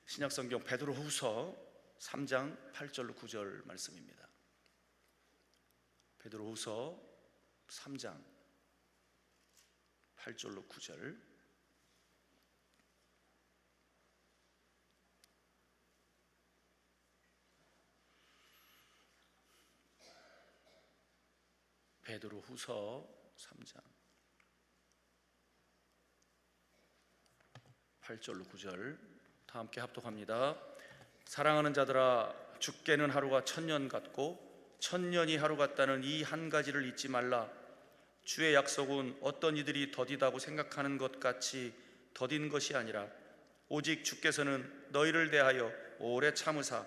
신약성경 베드로후서 3장 8절로 9절 말씀입니다. 베드로후서 3장 8절로 9절. 베드로후서 3장 8절로 9절 다 함께 합독합니다. 사랑하는 자들아, 죽게는 하루가 천년 같고 천년이 하루 같다는 이 한 가지를 잊지 말라. 주의 약속은 어떤 이들이 더디다고 생각하는 것 같이 더딘 것이 아니라 오직 주께서는 너희를 대하여 오래 참으사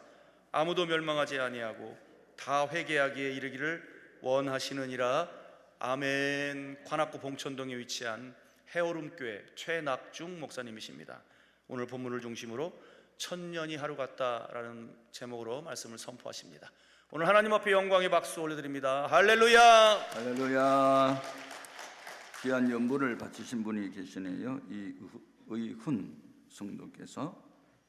아무도 멸망하지 아니하고 다 회개하기에 이르기를 원하시느니라. 아멘. 관악구 봉천동에 위치한 해오름교회 최낙중 목사님이십니다. 오늘 본문을 중심으로 천년이 하루 같다라는 제목으로 말씀을 선포하십니다. 오늘 하나님 앞에 영광의 박수 올려드립니다. 할렐루야. 할렐루야. 귀한 연보를 바치신 분이 계시네요. 이의훈 성도께서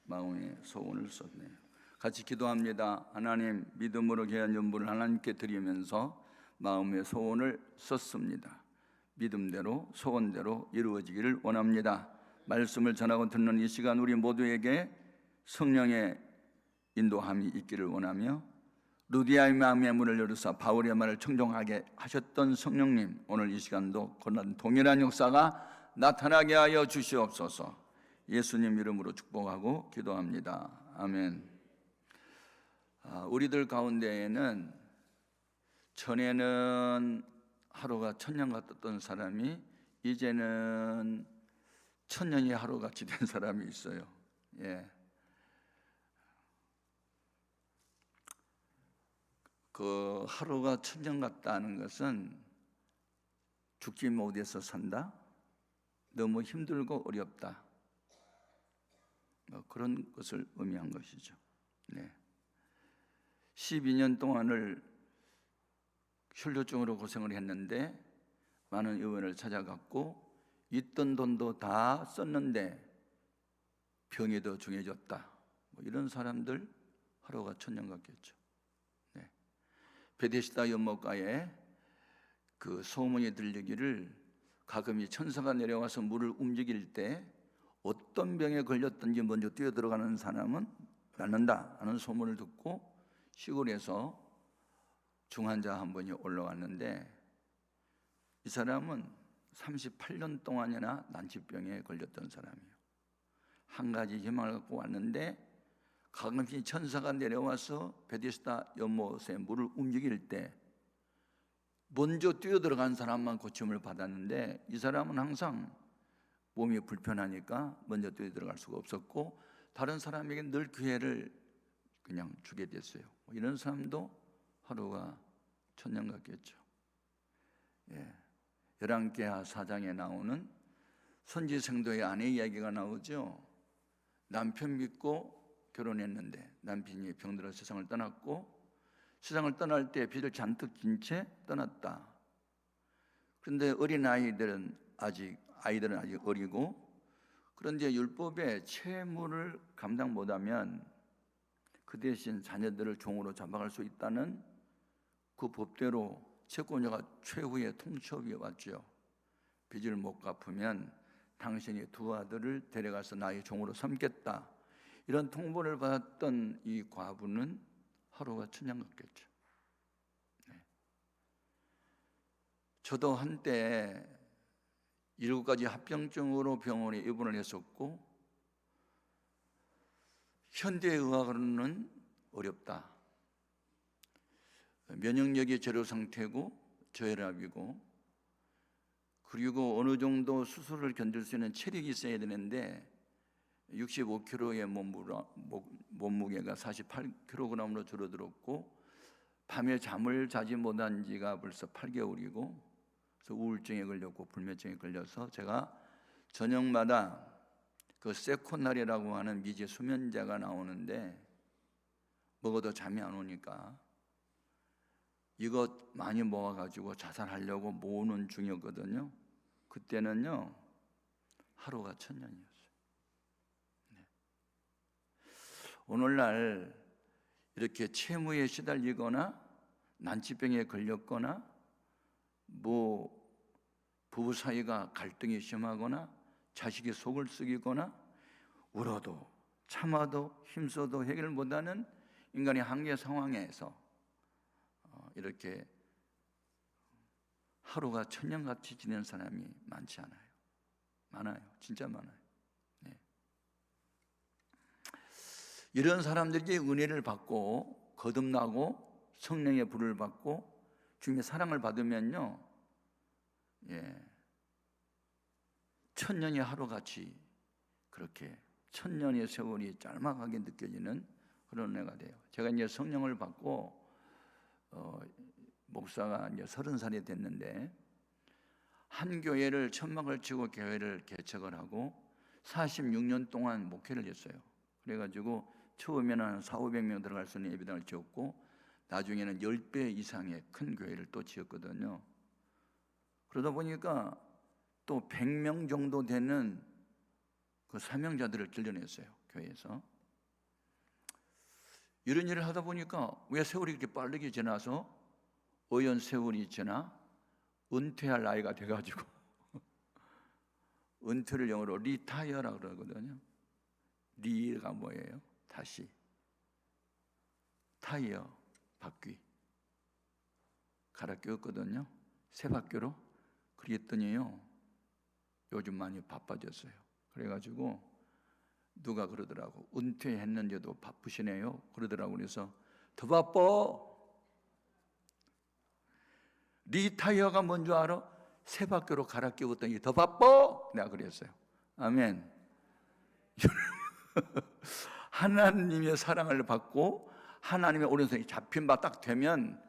마음의 소원을 썼네요. 같이 기도합니다. 하나님, 믿음으로 귀한 연보를 하나님께 드리면서 마음의 소원을 썼습니다. 믿음대로 소원대로 이루어지기를 원합니다. 말씀을 전하고 듣는 이 시간 우리 모두에게 성령의 인도함이 있기를 원하며 루디아의 마음의 문을 열어서 바울의 말을 청종하게 하셨던 성령님, 오늘 이 시간도 그런 동일한 역사가 나타나게 하여 주시옵소서. 예수님 이름으로 축복하고 기도합니다. 아멘. 우리들 가운데에는 전에는 하루가 천년 같았던 사람이 이제는 천년이 하루같이 된 사람이 있어요. 그 하루가 천년 같다는 것은 죽지 못해서 산다, 너무 힘들고 어렵다, 그런 것을 의미한 것이죠. 12년 동안을 혈류증으로 고생을 했는데 많은 의원을 찾아갔고 있던 돈도 다 썼는데 병이 더 중해졌다, 이런 사람들 하루가 천년 같겠죠. 베데스다 연못가에 그 소문이 들리기를 가끔 이 천사가 내려와서 물을 움직일 때 어떤 병에 걸렸든지 먼저 뛰어들어가는 사람은 낫는다 하는 소문을 듣고 시골에서 중환자 한 분이 올라왔는데 이 사람은 38년 동안이나 난치병에 걸렸던 사람이에요. 한 가지 희망을 갖고 왔는데 가끔씩 천사가 내려와서 베데스다 연못에 물을 움직일 때 먼저 뛰어들어간 사람만 고침을 받았는데 이 사람은 항상 몸이 불편하니까 먼저 뛰어들어갈 수가 없었고 다른 사람에게 늘 기회를 그냥 주게 됐어요. 이런 사람도 하루가 천년 같겠죠. 열왕기하 4장에 나오는 선지생도의 아내 이야기가 나오죠. 남편 믿고 결혼했는데 남편이 병들어 세상을 떠났고 세상을 떠날 때 빚을 잔뜩 진 채 떠났다. 그런데 어린 아이들은 아직 어리고 그런데 율법의 채무를 감당 못하면 그 대신 자녀들을 종으로 잡아갈 수 있다는 그 법대로 채권자가 최후의 통첩이 왔죠. 빚을 못 갚으면 당신이 두 아들을 데려가서 나의 종으로 삼겠다, 이런 통보를 받았던 이 과부는 하루가 천년 같겠죠. 저도 한때 7가지 합병증으로 병원에 입원을 했었고 현대의학으로는 어렵다, 면역력이 제로 상태고 저혈압이고 그리고 어느 정도 수술을 견딜 수 있는 체력이 있어야 되는데 65kg의 몸무게가 48kg으로 줄어들었고 밤에 잠을 자지 못한 지가 벌써 8개월이고 그래서 우울증에 걸렸고 불면증에 걸려서 제가 저녁마다 그 세코날이라고 하는 미제 수면제가 나오는데 먹어도 잠이 안 오니까 이것 많이 먹어가지고 자살하려고 모으는 중이었거든요. 그때는요 하루가 천년이었어요. 오늘날 이렇게 채무에 시달리거나 난치병에 걸렸거나 뭐 부부 사이가 갈등이 심하거나 자식이 속을 썩이거나 울어도 참아도 힘써도 해결 못하는 인간의 한계 상황에서 이렇게 하루가 천년같이 지내는 사람이 많지 않아요. 많아요. 진짜 많아요. 네. 이런 사람들이 은혜를 받고 거듭나고 성령의 불을 받고 주님의 사랑을 받으면요, 천년이 하루같이 그렇게 천년의 세월이 짤막하게 느껴지는 그런 은혜가 돼요. 제가 이제 성령을 받고 목사가 이제 30살이 됐는데 한 교회를 천막을 치고 교회를 개척을 하고 46년 동안 목회를 했어요. 그래가지고 처음에는 한 400~500명 들어갈 수 있는 예배당을 지었고 나중에는 10배 이상의 큰 교회를 또 지었거든요. 그러다 보니까 또 100명 정도 되는 그 사명자들을 길러냈어요, 교회에서. 이런 일을 하다 보니까 왜 세월이 이렇게 빠르게 지나서 어연 세월이 지나 은퇴할 나이가 돼가지고 은퇴를 영어로 리타이어라고 그러거든요. 리가 뭐예요? 다시. 타이어, 바퀴. 갈아 끼웠거든요. 새 바퀴로. 그랬더니요, 요즘 많이 바빠졌어요. 그래가지고 누가 그러더라고. 은퇴했는데도 바쁘시네요. 그러더라고. 그래서 더 바빠. 리타이어가 뭔지 알아? 새 바퀴로 갈아 끼웠더니 더 바빠. 내가 그랬어요. 아멘. 하나님의 사랑을 받고 하나님의 오른손이 잡힌 바 딱 되면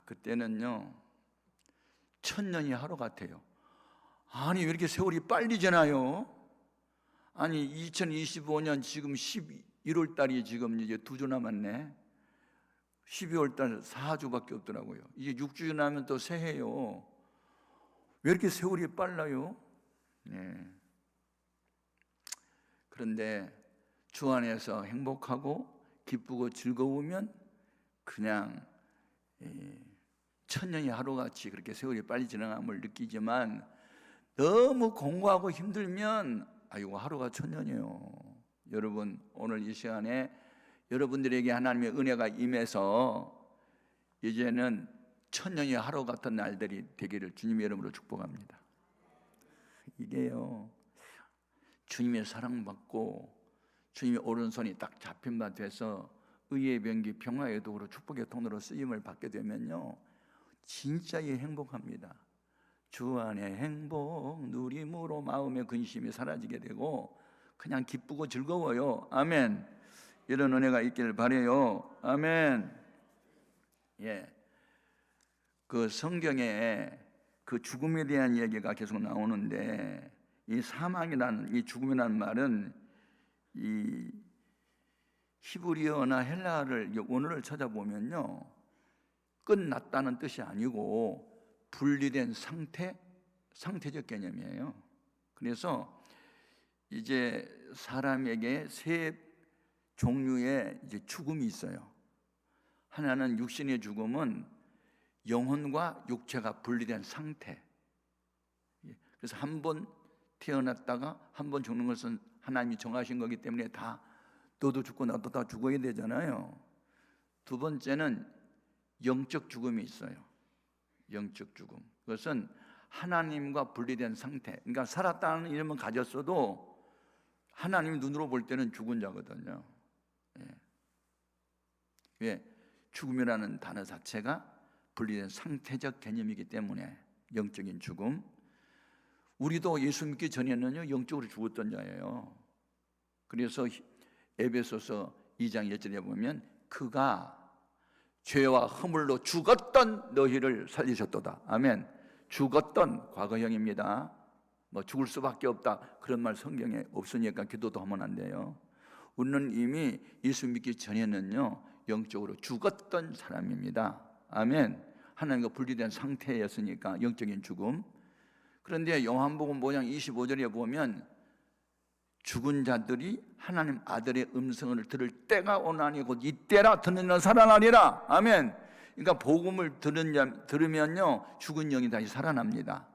그때는요 천년이 하루 같아요. 아니 왜 이렇게 세월이 빨리 지나요? 아니 2025년 지금 11월 달이 지금 이제 2주 남았네. 12월 달 4주밖에 없더라고요. 이제 6주 지나면 또 새해요. 왜 이렇게 세월이 빨라요? 네. 그런데 주 안에서 행복하고 기쁘고 즐거우면 그냥 천년이 하루같이 그렇게 세월이 빨리 지나감을 느끼지만 너무 공고하고 힘들면 아이고 하루가 천년이에요. 여러분 오늘 이 시간에 여러분들에게 하나님의 은혜가 임해서 이제는 천년이 하루 같은 날들이 되기를 주님의 이름으로 축복합니다. 이게요 주님의 사랑받고 주님의 오른손이 딱 잡힌 바 돼서 의의 병기 평화의 도구로 축복의 통로로 쓰임을 받게 되면요 진짜의 행복합니다. 주 안에 행복 누림으로 마음의 근심이 사라지게 되고 그냥 기쁘고 즐거워요. 아멘. 이런 은혜가 있기를 바라요. 아멘. 예, 그 성경에 그 죽음에 대한 이야기가 계속 나오는데 이 사망이라는 이 죽음이라는 말은 이 히브리어나 헬라어를 원어를 찾아보면요 끝났다는 뜻이 아니고 분리된 상태적 개념이에요. 그래서 이제 사람에게 세 종류의 이제 죽음이 있어요. 하나는 육신의 죽음은 영혼과 육체가 분리된 상태. 그래서 한 번 태어났다가 한 번 죽는 것은 하나님이 정하신 거기 때문에 다 너도 죽고 나도 다 죽어야 되잖아요. 두 번째는 영적 죽음이 있어요. 영적 죽음. 그것은 하나님과 분리된 상태. 그러니까 살았다는 이름은 가졌어도 하나님 눈으로 볼 때는 죽은 자거든요. 왜? 죽음이라는 단어 자체가 분리된 상태적 개념이기 때문에 영적인 죽음. 우리도 예수 믿기 전에는요 영적으로 죽었던 자예요. 그래서 에베소서 2장 1절에 보면 그가 죄와 허물로 죽었던 너희를 살리셨도다. 아멘. 죽었던 과거형입니다. 뭐 죽을 수밖에 없다 그런 말 성경에 없으니까 기도도 하면 안 돼요. 우리는 이미 예수 믿기 전에는요 영적으로 죽었던 사람입니다. 아멘. 하나님과 분리된 상태였으니까 영적인 죽음. 그런데 요한복음 5장 25절에 보면 죽은 자들이 하나님 아들의 음성을 들을 때가 오나니 곧 이때라. 듣는 자 살아나리라. 아멘. 그러니까 복음을 들으면요 죽은 영이 다시 살아납니다.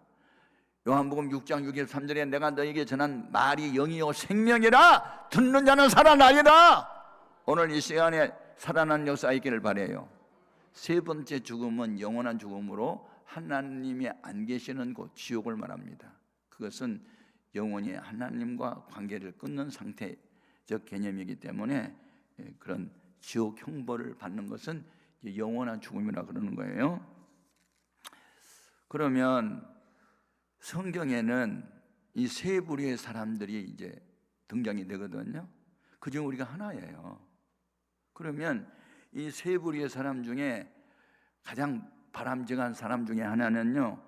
요한복음 6장 63절에 내가 너에게 전한 말이 영이요 생명이라. 듣는 자는 살아나리라. 오늘 이 시간에 살아난 역사 있기를 바라요. 세 번째 죽음은 영원한 죽음으로 하나님이 안 계시는 곳 지옥을 말합니다. 그것은 영원히 하나님과 관계를 끊는 상태적 개념이기 때문에 그런 지옥 형벌을 받는 것은 영원한 죽음이라 그러는 거예요. 그러면 성경에는 이 세 부류의 사람들이 이제 등장이 되거든요. 그중 우리가 하나예요. 그러면 이 세 부류의 사람 중에 가장 바람직한 사람 중에 하나는요,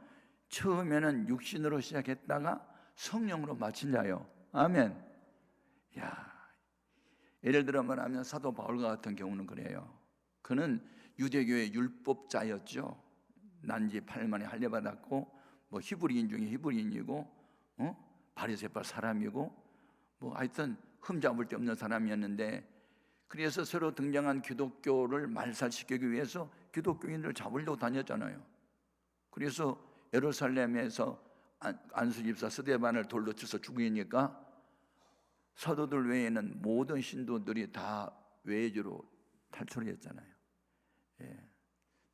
처음에는 육신으로 시작했다가 성령으로 마칠 자요. 아멘. 야, 예를 들어 말하면 사도 바울과 같은 경우는 그래요. 그는 유대교의 율법자였죠. 난지 8만에 할례받았고, 뭐 히브리인 중에 히브리인이고, 바리새파 사람이고, 뭐 하여튼 흠잡을 데 없는 사람이었는데, 그래서 새로 등장한 기독교를 말살시키기 위해서 기독교인들을 잡으려고 다녔잖아요. 그래서 예루살렘에서 안수집사 스데반을 돌로 쳐서 죽이니까 사도들 외에는 모든 신도들이 다 외주로 탈출했잖아요.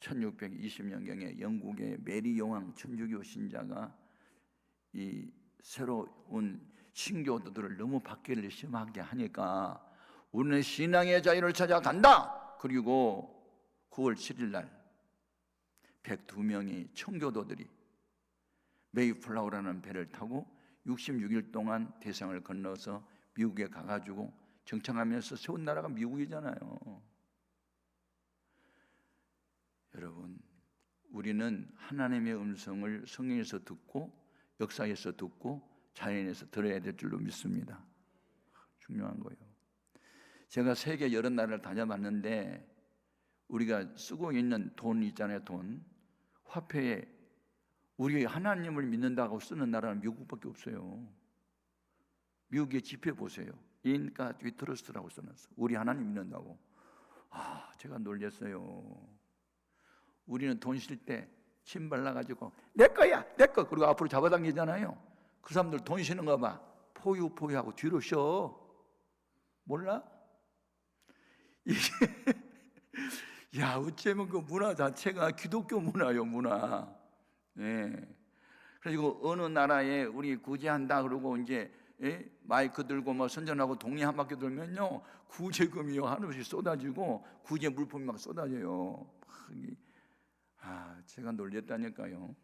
1620년경에 영국의 메리 용왕 천주교 신자가 이 새로운 신교도들을 너무 박해를 심하게 하니까 우리는 신앙의 자유를 찾아간다. 그리고 9월 7일 날 102명의 청교도들이 메이플라워라는 배를 타고 66일 동안 대상을 건너서 미국에 가가지고 정착하면서 세운 나라가 미국이잖아요. 여러분, 우리는 하나님의 음성을 성경에서 듣고 역사에서 듣고 자연에서 들어야 될 줄로 믿습니다. 중요한 거예요. 제가 세계 여러 나라를 다녀봤는데 우리가 쓰고 있는 돈 있잖아요. 돈, 화폐에 우리 하나님을 믿는다고 쓰는 나라는 미국밖에 없어요. 미국의 지폐 보세요. 인가 트러스트라고 써놨어. 우리 하나님 믿는다고. 제가 놀랐어요. 우리는 돈 쉴 때 침 발라가지고 내 거야, 내 거. 그리고 앞으로 잡아당기잖아요. 그 사람들 돈 쉬는 거 봐. 포유하고 뒤로 쉬어. 몰라? 이게 야, 어쩌면 그 문화 자체가 기독교 문화요, 문화. 그래서 어느 나라에 우리 구제한다 그러고 이제 마이크 들고 뭐 선전하고 동네 한 바퀴 돌면요 구제금이요 하나씩 쏟아지고 구제 물품이 막 쏟아져요. 제가 놀랬다니까요.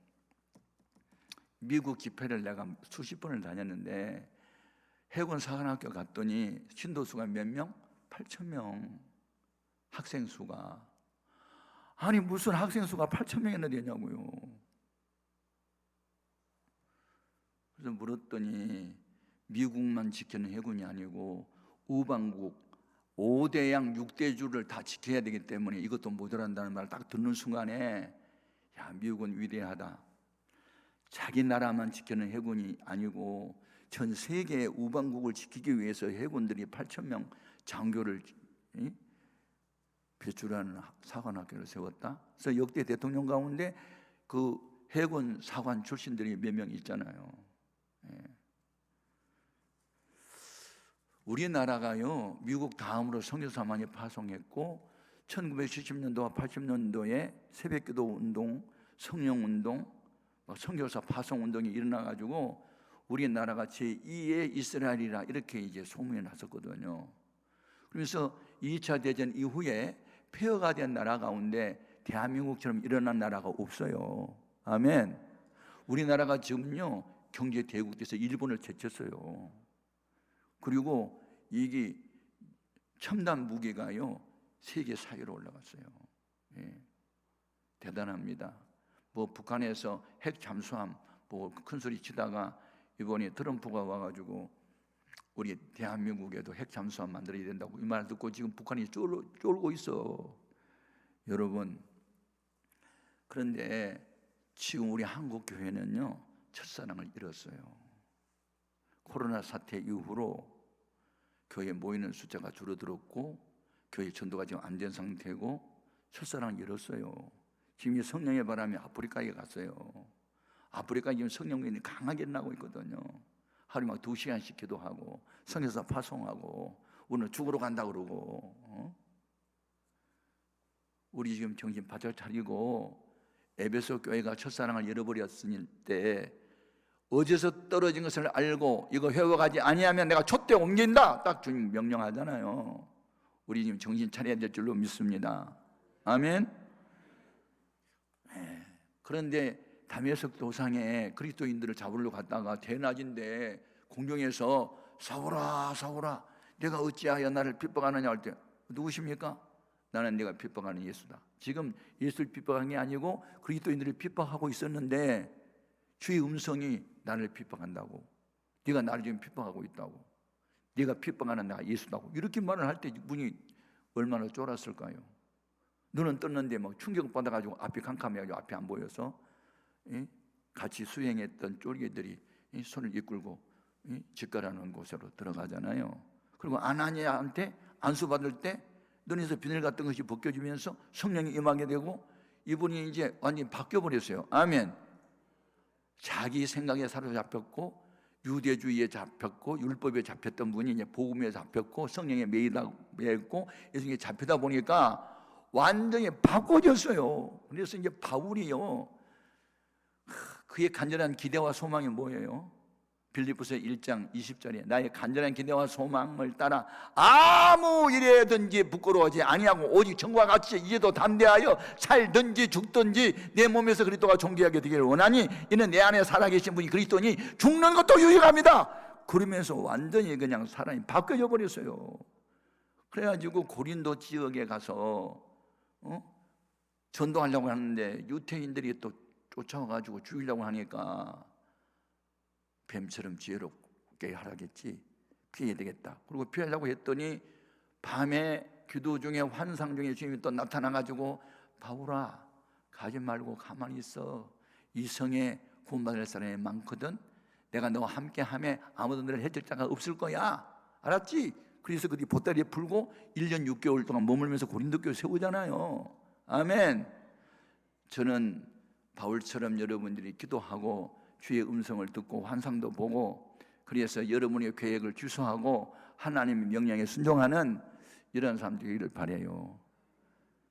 미국 집회를 내가 수십 번을 다녔는데 해군 사관학교 갔더니 신도수가 몇 명? 8,000명. 학생 수가. 아니 무슨 학생 수가 8,000명이나 되냐고요. 그래서 물었더니 미국만 지키는 해군이 아니고 우방국 5대양 6대주를 다 지켜야 되기 때문에 이것도 모자란다는 말을 딱 듣는 순간에 야, 미국은 위대하다. 자기 나라만 지키는 해군이 아니고 전 세계의 우방국을 지키기 위해서 해군들이 8,000명 장교를 배출하는 사관학교를 세웠다. 그래서 역대 대통령 가운데 그 해군 사관 출신들이 몇 명 있잖아요. 우리나라가요 미국 다음으로 선교사 많이 파송했고 1970년도와 80년도에 새벽기도 운동, 성령운동, 선교사 파송 운동이 일어나가지고 우리나라가 제2의 이스라엘이라 이렇게 이제 소문이 났었거든요. 그래서 2차 대전 이후에 폐허가 된 나라 가운데 대한민국처럼 일어난 나라가 없어요. 아멘. 우리나라가 지금요 경제 대국돼서 일본을 제쳤어요. 그리고 이게 첨단 무기가요 세계 4위로 올라갔어요. 대단합니다. 뭐 북한에서 핵 잠수함 뭐 큰 소리 치다가 이번에 트럼프가 와가지고 우리 대한민국에도 핵 잠수함 만들어야 된다고 이 말 듣고 지금 북한이 쫄고 있어. 여러분, 그런데 지금 우리 한국 교회는요 첫사랑을 잃었어요. 코로나 사태 이후로 교회에 모이는 숫자가 줄어들었고 교회 전도가 지금 안 된 상태고 첫사랑을 잃었어요. 지금 이 성령의 바람이 아프리카에 갔어요. 아프리카 지금 성령이 강하게 나고 있거든요. 하루에 막 2시간씩 기도하고 성에서 파송하고 오늘 죽으러 간다 그러고 우리 지금 정신 바짝 차리고 에베소 교회가 첫사랑을 잃어버렸을 때 어디서 떨어진 것을 알고 이거 회복하지 아니하면 내가 촛대 옮긴다 딱 주님 명령하잖아요. 우리 지금 정신 차려야 될 줄로 믿습니다. 아멘. 그런데 다메섹 도상에 그리스도인들을 잡으러 갔다가 대낮인데 공중에서 사울아 사울아 내가 어찌하여 나를 핍박하느냐 할 때 누구십니까? 나는 네가 핍박하는 예수다. 지금 예수를 핍박한 게 아니고 그리스도인들을 핍박하고 있었는데 주의 음성이 나를 핍박한다고, 네가 나를 지금 핍박하고 있다고, 네가 핍박하는 내가 예수다고 이렇게 말을 할 때 분이 얼마나 쫄았을까요? 눈은 떴는데 막 충격받아가지고 앞이 캄캄해가지고 앞이 안 보여서 같이 수행했던 쫄개들이 손을 이끌고 집가라는 곳으로 들어가잖아요. 그리고 아나니아한테 안수받을 때 눈에서 비늘 같은 것이 벗겨지면서 성령이 임하게 되고 이분이 이제 완전히 바뀌어버렸어요. 아멘. 자기 생각에 사로잡혔고 유대주의에 잡혔고 율법에 잡혔던 분이 이제 복음에 잡혔고 성령에 매였고 예수님에 잡히다 보니까 완전히 바꿔졌어요. 그래서 이제 바울이요, 그의 간절한 기대와 소망이 뭐예요? 빌립보서 1장 20절에 나의 간절한 기대와 소망을 따라 아무 일에든지 부끄러워하지 아니하고 오직 전과 같이 이제도 담대하여 살든지 죽든지 내 몸에서 그리스도가 존귀하게 되기를 원하니 이는 내 안에 살아계신 분이 그리스도니 죽는 것도 유익합니다. 그러면서 완전히 그냥 사람이 바뀌어져 버렸어요. 그래가지고 고린도 지역에 가서 전도하려고 하는데 유태인들이 또 쫓아와가지고 죽이려고 하니까 뱀처럼 지혜롭게 하라겠지, 피해야 되겠다. 그리고 피하려고 했더니 밤에 기도 중에 환상 중에 주님이 또 나타나가지고 바울아 가지 말고 가만히 있어. 이 성에 구원받을 사람이 많거든. 내가 너와 함께하면 아무도 너를 해줄 자가 없을 거야. 알았지? 그래서 그들이 보따리에 풀고 1년 6개월 동안 머물면서 고린도 교회 세우잖아요. 아멘. 저는 바울처럼 여러분들이 기도하고 주의 음성을 듣고 환상도 보고 그래서 여러분의 계획을 주소하고 하나님의 명령에 순종하는 이런 사람들이 되기를 바라요.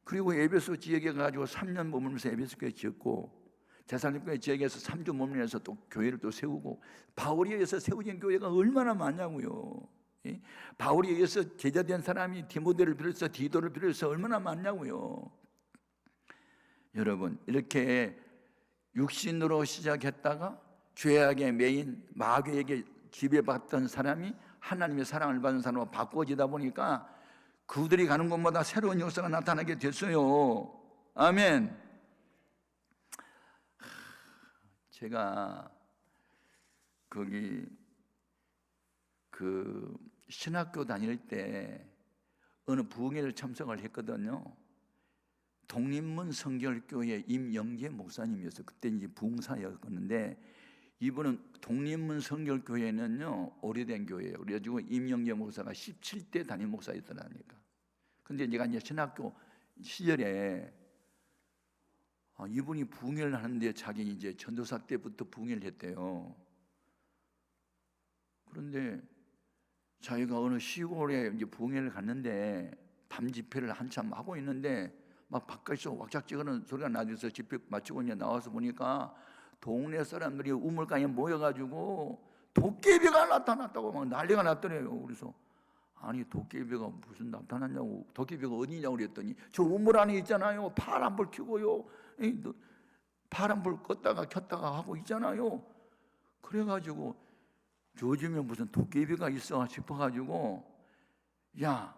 그리고 에베소 지역에 가지고 3년 머물면서 에베소 교회 지었고 데살로니가 지역에서 3주 머물면서 또 교회를 또 세우고 바울에 의해서 세워진 교회가 얼마나 많냐고요. 바울에 의해서 제자된 사람이 디모데를 비롯해서 디도를 비롯해서 얼마나 많냐고요. 여러분 이렇게 육신으로 시작했다가 죄악의 매인 마귀에게 지배받던 사람이 하나님의 사랑을 받은 사람으로 바꿔지다 보니까 그들이 가는 곳마다 새로운 역사가 나타나게 됐어요. 아멘. 제가 거기 그 신학교 다닐 때 어느 부흥회를 참석을 했거든요. 독립문 성결교회 임영재 목사님이었어요. 그때 이제 부흥사였는데 이분은 독립문 성결교회는요 오래된 교회예요. 그래가지고 임영재 목사가 17대 담임 목사였더라니까. 근데 제가 이제 신학교 시절에 이분이 부흥회를 하는데 자기 이제 전도사 때부터 부흥회를 했대요. 그런데 자기가 어느 시골에 이제 부흥회를 갔는데 밤 집회를 한참 하고 있는데 막 바깥에서 왁작지근한 소리가 나면서 집회 마치고 이제 나와서 보니까 동네 사람들이 우물가에 모여가지고 도깨비가 나타났다고 막 난리가 났더래요. 그래서 아니 도깨비가 무슨 나타났냐고, 도깨비가 어디냐고 그랬더니 저 우물 안에 있잖아요. 파란 불 켜고요. 파란 불 껐다가 켰다가 하고 있잖아요. 그래가지고 요즘에 무슨 도깨비가 있어 싶어가지고 야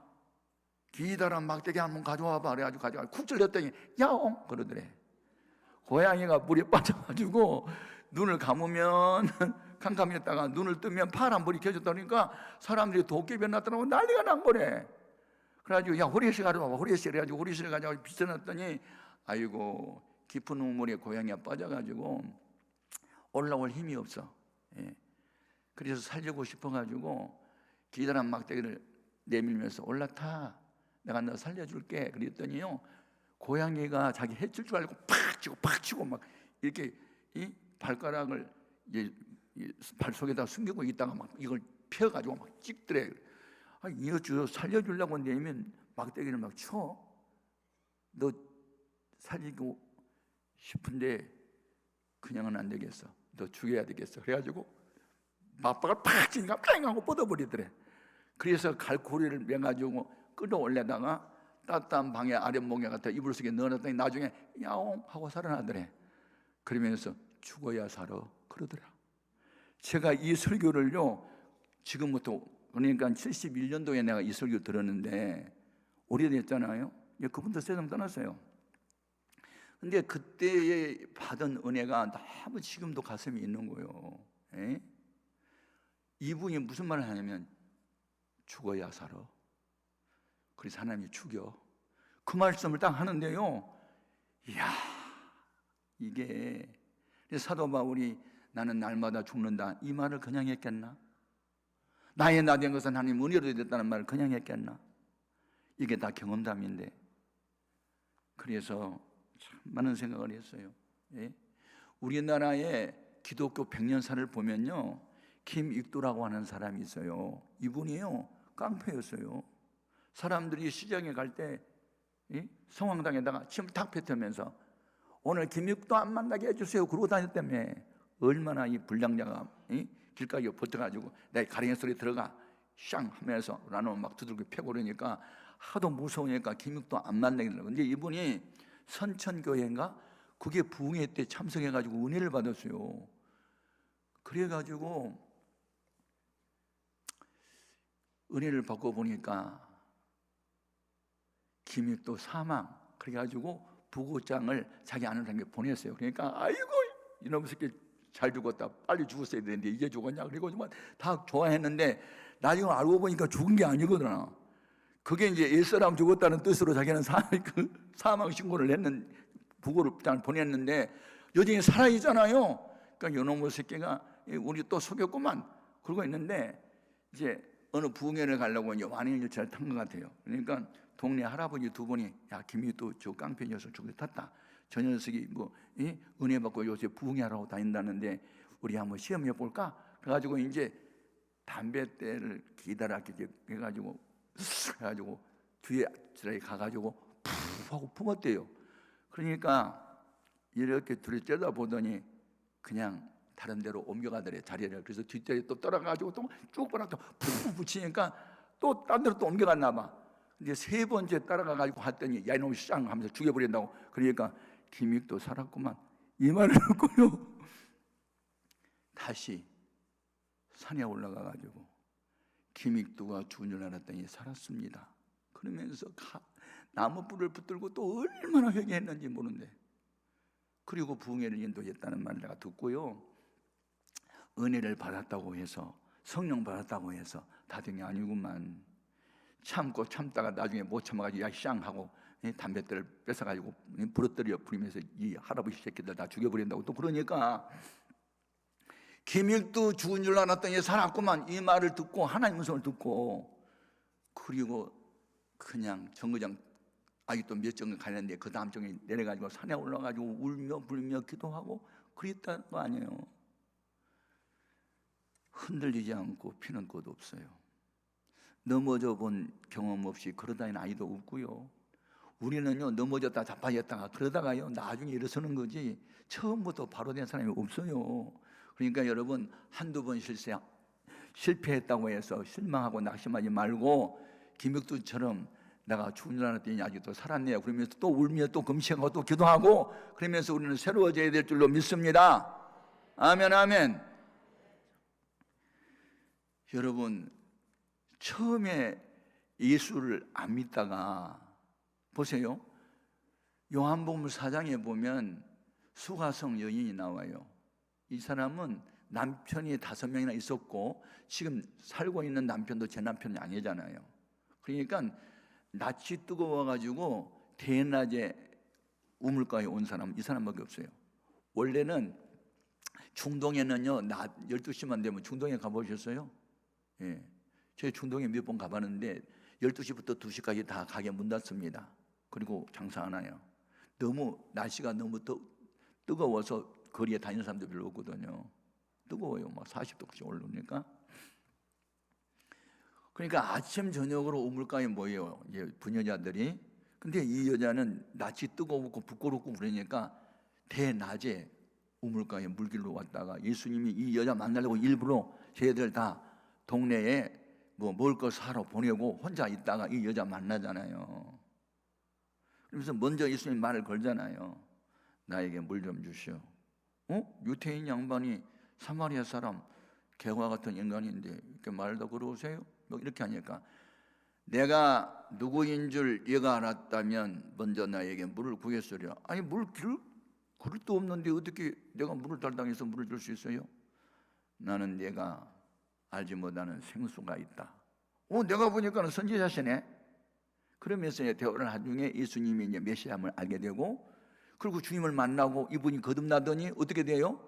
기다란 막대기 한번 가져와봐. 그래가지고 가져와 쿡 찔렀더니 야옹 그러더래. 고양이가 물에 빠져가지고 눈을 감으면 캄캄했다가 눈을 뜨면 파란 불이 켜졌다니까 사람들이 도깨비 나타나고 난리가 난 거래. 그래가지고 야 호리씨 가져와봐. 호리씨 그래가지고 호리씨를 가져와 비춰놨더니 아이고 깊은 우물에 고양이가 빠져가지고 올라올 힘이 없어. 그래서 살려고 싶어가지고 기다란 막대기를 내밀면서 올라타, 내가 너 살려줄게. 그랬더니요, 고양이가 자기 해칠 줄 알고 팍 치고 막 이렇게 이 발가락을 이제 발 속에다 숨기고 있다가 막 이걸 펴가지고 막 찍더래. 이거 저 살려주려고 내면 막대기를 막 쳐. 너 살리고 싶은데 그냥은 안 되겠어. 너 죽여야 되겠어. 그래가지고 맞박을 팍 치니까 팡 하고 뻗어버리더래. 그래서 갈고리를 매가지고 끌어올려다가 따뜻한 방에 아랫목에 갖다 이불 속에 넣어놨더니 나중에 야옹 하고 살아나더래. 그러면서 죽어야 살아 그러더라. 제가 이 설교를요, 지금부터 그러니까 71년도에 내가 이 설교 들었는데 오래됐잖아요. 그분도 세상 떠났어요. 근데 그때에 받은 은혜가 너무 지금도 가슴이 있는 거예요. 에? 이분이 무슨 말을 하냐면 죽어야 살아. 그래서 하나님이 죽여. 그 말씀을 딱 하는데요, 이야, 이게 사도 바울이 나는 날마다 죽는다 이 말을 그냥 했겠나? 나의 나 된 것은 하나님 은혜로 됐다는 말을 그냥 했겠나? 이게 다 경험담인데. 그래서 참 많은 생각을 했어요. 예? 우리나라의 기독교 100년사를 보면요, 김익두라고 하는 사람이 있어요. 이분이요, 깡패였어요. 사람들이 시장에 갈 때 성황당에다가 침 탁 뱉으면서 오늘 김익두 안 만나게 해주세요 그러고 다녔다며. 얼마나 이 불량자가 길가에 붙어가지고 내 가랭이 소리 들어가 샹 하면서 나는 막 두들겨 패고 그러니까 하도 무서우니까 김익두 안 만나게 되더라고요. 근데 이분이 선천교회인가 그게 부흥회 때 참석해가지고 은혜를 받았어요. 그래가지고 은혜를 받고 보니까 김익두 사망, 그래가지고 부고장을 자기 아는 사람에게 보냈어요. 그러니까 아이고 이놈의 새끼 잘 죽었다, 빨리 죽었어야 되는데 이제 죽었냐, 그리고 다 좋아했는데 나중에 알고 보니까 죽은 게 아니거든. 그게 이제 옛사람 죽었다는 뜻으로 자기는 사망 신고를 했는, 부고를 보냈는데 여전히 살아있잖아요. 그러니까 이놈의 새끼가 우리 또 속였구만 그러고 있는데, 이제 어느 부흥회를 가려고 이제 완행열차를 탄 것 같아요. 그러니까 동네 할아버지 두 분이 야 김익두 저 깡패 녀석 저기 탔다. 저 녀석이 뭐 은혜 받고 요새 부흥회하러 다닌다는데 우리 한번 시험해 볼까? 그래가지고 이제 담뱃대를 기다랗게 해가지고 뒤에 저기 가가지고 푹 하고 품었대요. 그러니까 이렇게 둘이 째려보더니 그냥 다른 데로 옮겨가더래, 자리를. 그래서 뒷자리에 또 떨어가지고 또 쭉 빨아서 푹 붙이니까 또 딴 데로 또 옮겨갔나 봐. 근데 세 번째 따라가가지고 왔더니 야 이놈 쌍 하면서 죽여버린다고. 그러니까 김익두 살았구만 이 말을 듣고요, 다시 산에 올라가가지고 김익두가 죽은 줄 알았더니 살았습니다. 그러면서 나무뿔을 붙들고 또 얼마나 회개했는지 모르는데, 그리고 부흥회를 인도했다는 말을 내가 듣고요, 은혜를 받았다고 해서 성령 받았다고 해서 다 된 게 아니구만. 참고 참다가 나중에 못 참아가지고 야쌍 하고 담뱃대를 뺏어가지고 부러뜨려 부리면서 이 할아버지 새끼들 다 죽여버린다고 또 그러니까 김익두 죽은 줄 알았더니 살았구만 이 말을 듣고 하나님 음성을 듣고, 그리고 그냥 정거장 아직도 몇 정을 가는데 그 다음 정에 내려가지고 산에 올라가지고 울며 불며 기도하고 그랬다는 거 아니에요. 흔들리지 않고 피는 곳 없어요. 넘어져 본 경험 없이 걸어다니는 아이도 없고요. 우리는요 넘어졌다 자빠졌다가 그러다가요 나중에 일어서는 거지 처음부터 바로 된 사람이 없어요. 그러니까 여러분 한두 번 실패했다고 해서 실망하고 낙심하지 말고 김익두처럼 내가 죽은 줄 알았더니 아직도 살았네요 그러면서 또 울며 또 금식하고 또 기도하고 그러면서 우리는 새로워져야 될 줄로 믿습니다. 아멘 아멘. 여러분 처음에 예수를 안 믿다가 보세요. 요한복음 4장에 보면 수가성 여인이 나와요. 이 사람은 남편이 5명이나 있었고 지금 살고 있는 남편도 제 남편이 아니잖아요. 그러니까 낯이 뜨거워가지고 대낮에 우물가에 온 사람은 이 사람밖에 없어요. 원래는 중동에는요 낮 12시만 되면 중동에 가보셨어요? 예. 저희 중동에 몇 번 가봤는데 12시부터 2시까지 다 가게 문 닫습니다. 그리고 장사 안 해요. 너무 날씨가 너무 뜨거워서 거리에 다니는 사람도 별로 없거든요. 뜨거워요. 막 40도까지 오르니까. 그러니까 아침 저녁으로 우물가에 모여요, 부녀자들이. 근데 이 여자는 낯이 뜨거웠고 부끄럽고 그러니까 대낮에 우물가에 물길로 왔다가 예수님이 이 여자 만나려고 일부러 저희들 다 동네에 뭐 먹을 거 사러 보내고 혼자 있다가 이 여자 만나잖아요. 그러면서 먼저 예수님 말을 걸잖아요. 나에게 물 좀 주시오. 유태인 양반이 사마리아 사람 개와 같은 인간인데 이렇게 말도 걸어오세요? 뭐 이렇게 하니까 내가 누구인 줄 얘가 알았다면 먼저 나에게 물을 구했으려. 아니 물 그릇도 없는데 어떻게 내가 물을 달당해서 물을 줄 수 있어요? 나는 내가 알지 못하는 생수가 있다. 내가 보니까는 선지자시네. 그러면서 대화를 한 중에 예수님이 이제 메시아임을 알게 되고, 그리고 주님을 만나고 이분이 거듭나더니 어떻게 돼요?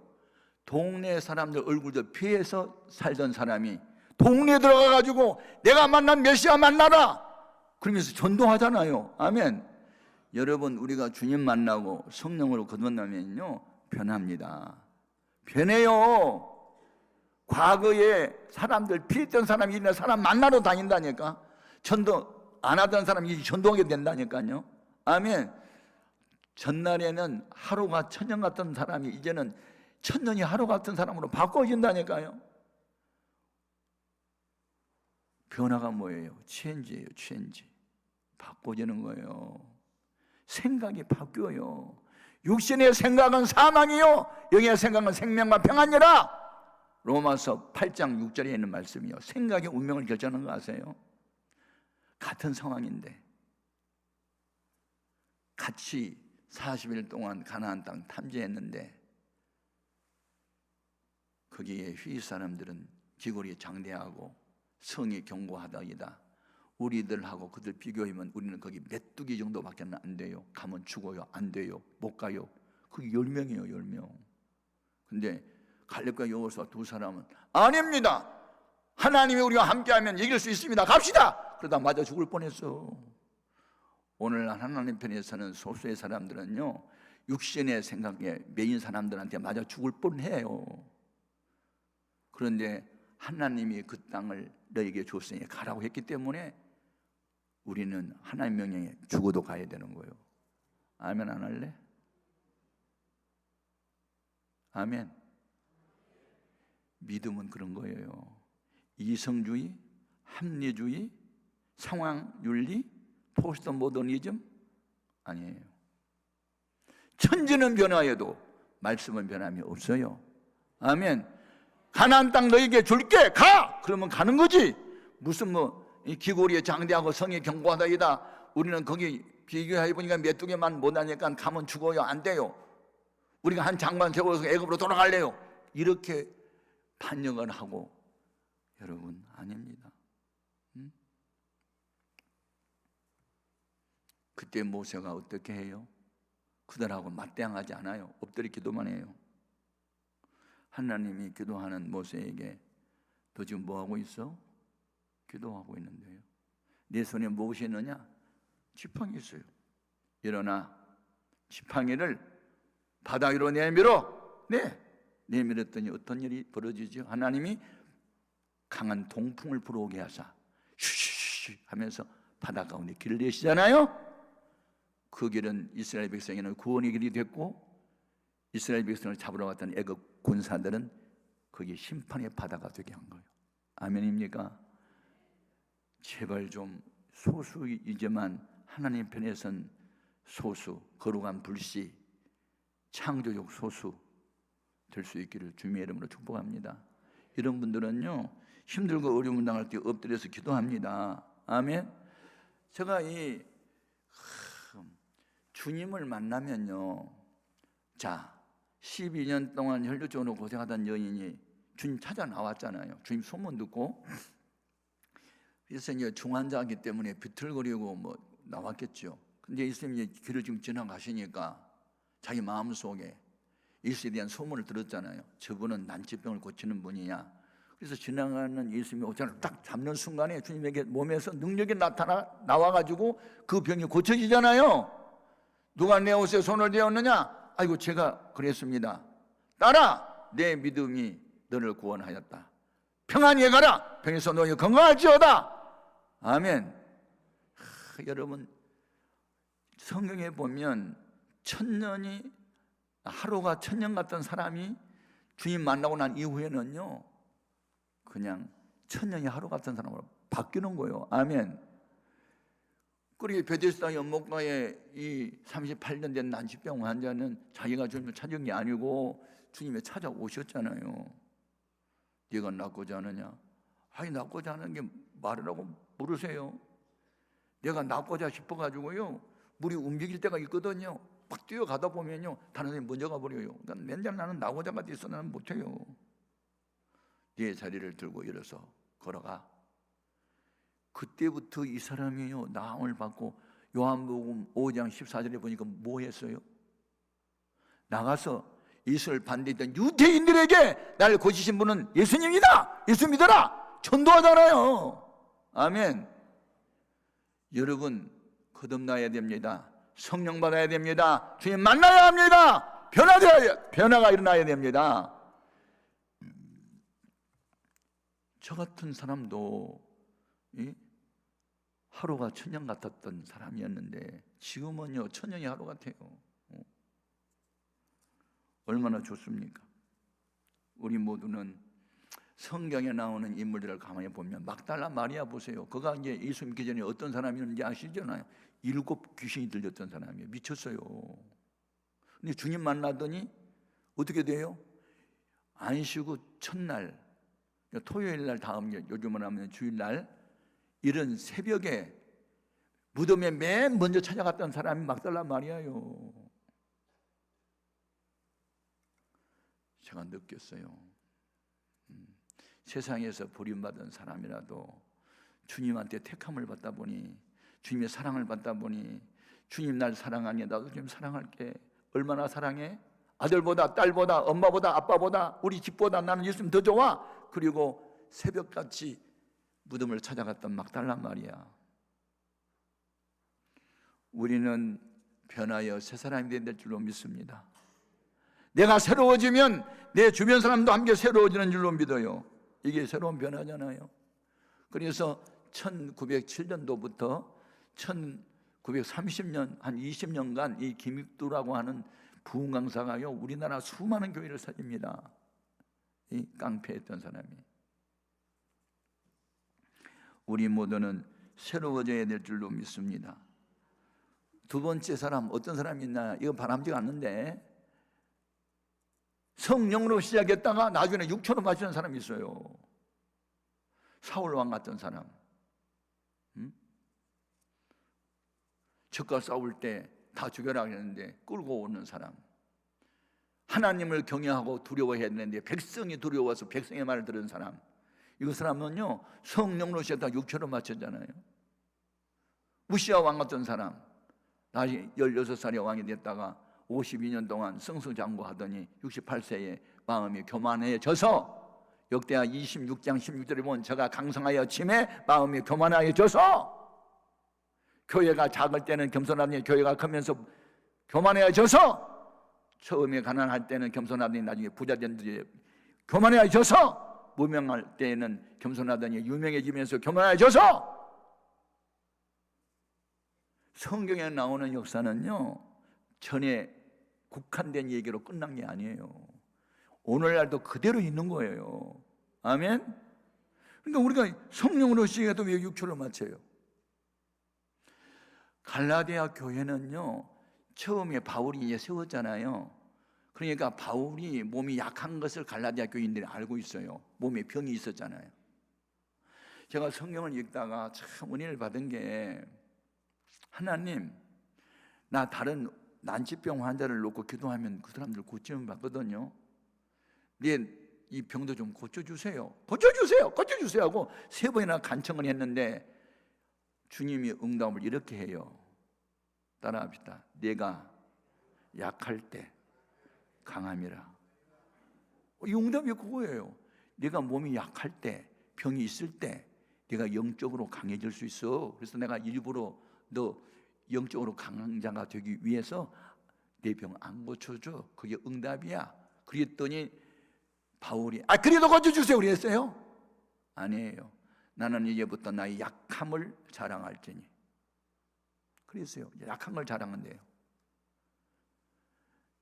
동네 사람들 얼굴도 피해서 살던 사람이 동네에 들어가가지고 내가 만난 메시아 만나라! 그러면서 전도하잖아요. 아멘. 여러분, 우리가 주님 만나고 성령으로 거듭나면요 변합니다. 변해요. 과거에 사람들 피했던 사람이 있는 사람 만나러 다닌다니까. 전도 안 하던 사람이 전도하게 된다니까요. 아멘. 전날에는 하루가 천년 같은 사람이 이제는 천년이 하루 같은 사람으로 바꿔진다니까요. 변화가 뭐예요? 체인지예요. 체인지. 바꿔지는 거예요. 생각이 바뀌어요. 육신의 생각은 사망이요 영의 생각은 생명과 평안이라. 로마서 8장 6절에 있는 말씀이요. 생각이 운명을 결정하는 거 아세요? 같은 상황인데 같이 40일 동안 가나안 땅 탐지했는데 거기에 휘 사람들은 기골이 장대하고 성이 견고하다이다. 우리들하고 그들 비교하면 우리는 거기 메뚜기 정도밖에 안 돼요. 가면 죽어요. 안 돼요. 못 가요. 그게 10명이에요. 10명. 근데 갈렙과 여호수아 두 사람은 아닙니다. 하나님이 우리와 함께하면 이길 수 있습니다. 갑시다. 그러다 맞아 죽을 뻔했어. 오늘 하나님 편에 서는 소수의 사람들은요 육신의 생각에 매인 사람들한테 맞아 죽을 뻔해요. 그런데 하나님이 그 땅을 너에게 줬으니 가라고 했기 때문에 우리는 하나님 명령에 죽어도 가야 되는 거예요. 아멘. 안 할래? 아멘. 믿음은 그런 거예요. 이성주의, 합리주의, 상황윤리, 포스트 모더니즘 아니에요. 천지는 변화해도 말씀은 변함이 없어요. 아멘. 가나안 땅 너에게 줄게 가! 그러면 가는 거지. 무슨 기골이 장대하고 성이 견고하다이다. 우리는 거기 비교해 보니까 메뚜기만 못하니까 가면 죽어요. 안 돼요. 우리가 한 장관 세워서 애굽으로 돌아갈래요. 이렇게 반역을 하고 여러분 아닙니다. 그때 모세가 어떻게 해요? 그들하고 맞대응하지 않아요. 엎드려 기도만 해요. 하나님이 기도하는 모세에게 너 지금 뭐하고 있어? 기도하고 있는데요. 내 손에 무엇이 있느냐? 지팡이 있어요. 일어나 지팡이를 바다 위로 내밀어. 내밀었더니 어떤 일이 벌어지죠? 하나님이 강한 동풍을 불어오게 하사 슈슈슈 하면서 바다 가운데 길을 내시잖아요. 그 길은 이스라엘 백성에는 구원의 길이 됐고 이스라엘 백성을 잡으러 왔던 애굽 군사들은 거기 심판의 바다가 되게 한 거예요. 아멘입니까? 제발 좀 소수이지만 하나님 편에 선 소수, 거룩한 불씨, 창조적 소수 될 수 있기를 주님의 이름으로 축복합니다. 이런 분들은요 힘들고 어려움을 당할 때 엎드려서 기도합니다. 아멘. 제가 이 주님을 만나면요, 자 12년 동안 혈류증으로 고생하던 여인이 주님 찾아 나왔잖아요. 주님 소문 듣고. 그래서 이제 중환자이기 때문에 비틀거리고 나왔겠죠. 근데 예수님이 길을 지금 지나가시니까 자기 마음속에 예수에 대한 소문을 들었잖아요. 저분은 난치병을 고치는 분이냐. 그래서 지나가는 예수님이 오자를 딱 잡는 순간에 주님에게 몸에서 능력이 나와가지고 그 병이 고쳐지잖아요. 누가 내 옷에 손을 대었느냐? 아이고 제가 그랬습니다. 딸아, 내 믿음이 너를 구원하였다. 평안히 가라. 병에서 너희 건강할지어다. 아멘. 여러분, 성경에 보면 하루가 천년 같던 사람이 주님 만나고 난 이후에는요, 그냥 천년이 하루 같은 사람으로 바뀌는 거예요. 아멘. 그리고 베데스다 연못가에 이 38년 된 난치병 환자는 자기가 주님을 찾은 게 아니고 주님이 찾아오셨잖아요. 네가 낫고자 하느냐? 아니, 낫고자 하는 게 말이라고 물으세요. 내가 낫고자 싶어가지고요, 물이 움직일 때가 있거든요. 막 뛰어가다 보면요, 다른 사람이 먼저 가버려요. 그러니까 맨날 나는 낫고자가 있어 나는 못해요. 네 자리를 들고 일어서 걸어가. 그때부터 이 사람이요, 나음을 받고 요한복음 5장 14절에 보니까 뭐 했어요? 나가서 이스라엘 반대했던 유대인들에게 나를 고치신 분은 예수님이다! 예수 믿어라! 전도하잖아요. 아멘. 여러분, 거듭나야 됩니다. 성령 받아야 됩니다. 주님 만나야 합니다. 변화가 일어나야 됩니다. 저 같은 사람도 하루가 천년 같았던 사람이었는데 지금은요, 천년이 하루 같아요. 얼마나 좋습니까? 우리 모두는 성경에 나오는 인물들을 가만히 보면 막달라 마리아 보세요. 그가 이제 예수 믿기 전에 어떤 사람이었는지 아시잖아요. 7 귀신이 들렸던 사람이에요. 미쳤어요. 근데 주님 만나더니 어떻게 돼요? 안식구 첫날, 토요일 날 다음 요즘은 하면 주일날 이런 새벽에 무덤에 맨 먼저 찾아갔던 사람이 막달라 마리아요. 제가 느꼈어요. 세상에서 버림받은 사람이라도 주님한테 택함을 받다 보니, 주님의 사랑을 받다 보니, 주님 날 사랑하니 나도 주님 사랑할게. 얼마나 사랑해? 아들보다 딸보다 엄마보다 아빠보다 우리 집보다 나는 예수님 더 좋아. 그리고 새벽같이 무덤을 찾아갔던 막달라 마리아. 우리는 변하여 새 사람이 될 줄로 믿습니다. 내가 새로워지면 내 주변 사람도 함께 새로워지는 줄로 믿어요. 이게 새로운 변화잖아요. 그래서 1907년도부터 1930년 한 20년간 이 김익두라고 하는 부흥 강사가요, 우리나라 수많은 교회를 살립니다. 이 깡패했던 사람이. 우리 모두는 새로워져야 될 줄로 믿습니다. 두 번째 사람, 어떤 사람이 있나? 이거 바람직하지 않는데 성령으로 시작했다가 나중에 육체로 마시는 사람이 있어요. 사울왕 같은 사람. 적과 싸울 때 다 죽여라 했는데 끌고 오는 사람. 하나님을 경외하고 두려워해야 되는데 백성이 두려워서 백성의 말을 들은 사람. 이 사람은요, 성령으로 시작했다가 육체로 마쳤잖아요. 우시아 왕 같은 사람. 나중에 16살에 왕이 됐다가 52년 동안 승승장구하더니 68세에 마음이 교만해져서, 역대하 26장 16절에 보면 저가 강성하여 침해 마음이 교만해져서, 교회가 작을 때는 겸손하더니 교회가 크면서 교만해져서, 처음에 가난할 때는 겸손하더니 나중에 부자 된 뒤에 교만해져서, 무명할 때는 겸손하더니 유명해지면서 교만해져서. 성경에 나오는 역사는요, 전에 국한된 얘기로 끝난 게 아니에요. 오늘날도 그대로 있는 거예요. 아멘? 그러니까 우리가 성령으로 시작해도 왜 육체로 맞춰요? 갈라디아 교회는요, 처음에 바울이 이제 세웠잖아요. 그러니까 바울이 몸이 약한 것을 갈라디아 교인들이 알고 있어요. 몸에 병이 있었잖아요. 제가 성경을 읽다가 참 은혜를 받은 게, 하나님, 나 다른 난치병 환자를 놓고 기도하면 그 사람들 고침을 받거든요. 네, 이 병도 좀 고쳐주세요. 고쳐주세요 하고 3번이나 간청을 했는데 주님이 응답을 이렇게 해요. 따라합시다. 내가 약할 때 강함이라. 이 응답이 그거예요. 네가 몸이 약할 때, 병이 있을 때 네가 영적으로 강해질 수 있어. 그래서 내가 일부러 너 영적으로 강한 자가 되기 위해서 내 병 안 고쳐줘. 그게 응답이야. 그랬더니 바울이 그래도 고쳐주세요 그랬어요? 아니에요. 나는 이제부터 나의 약함을 자랑할지니. 그랬어요. 약한 걸 자랑한대요.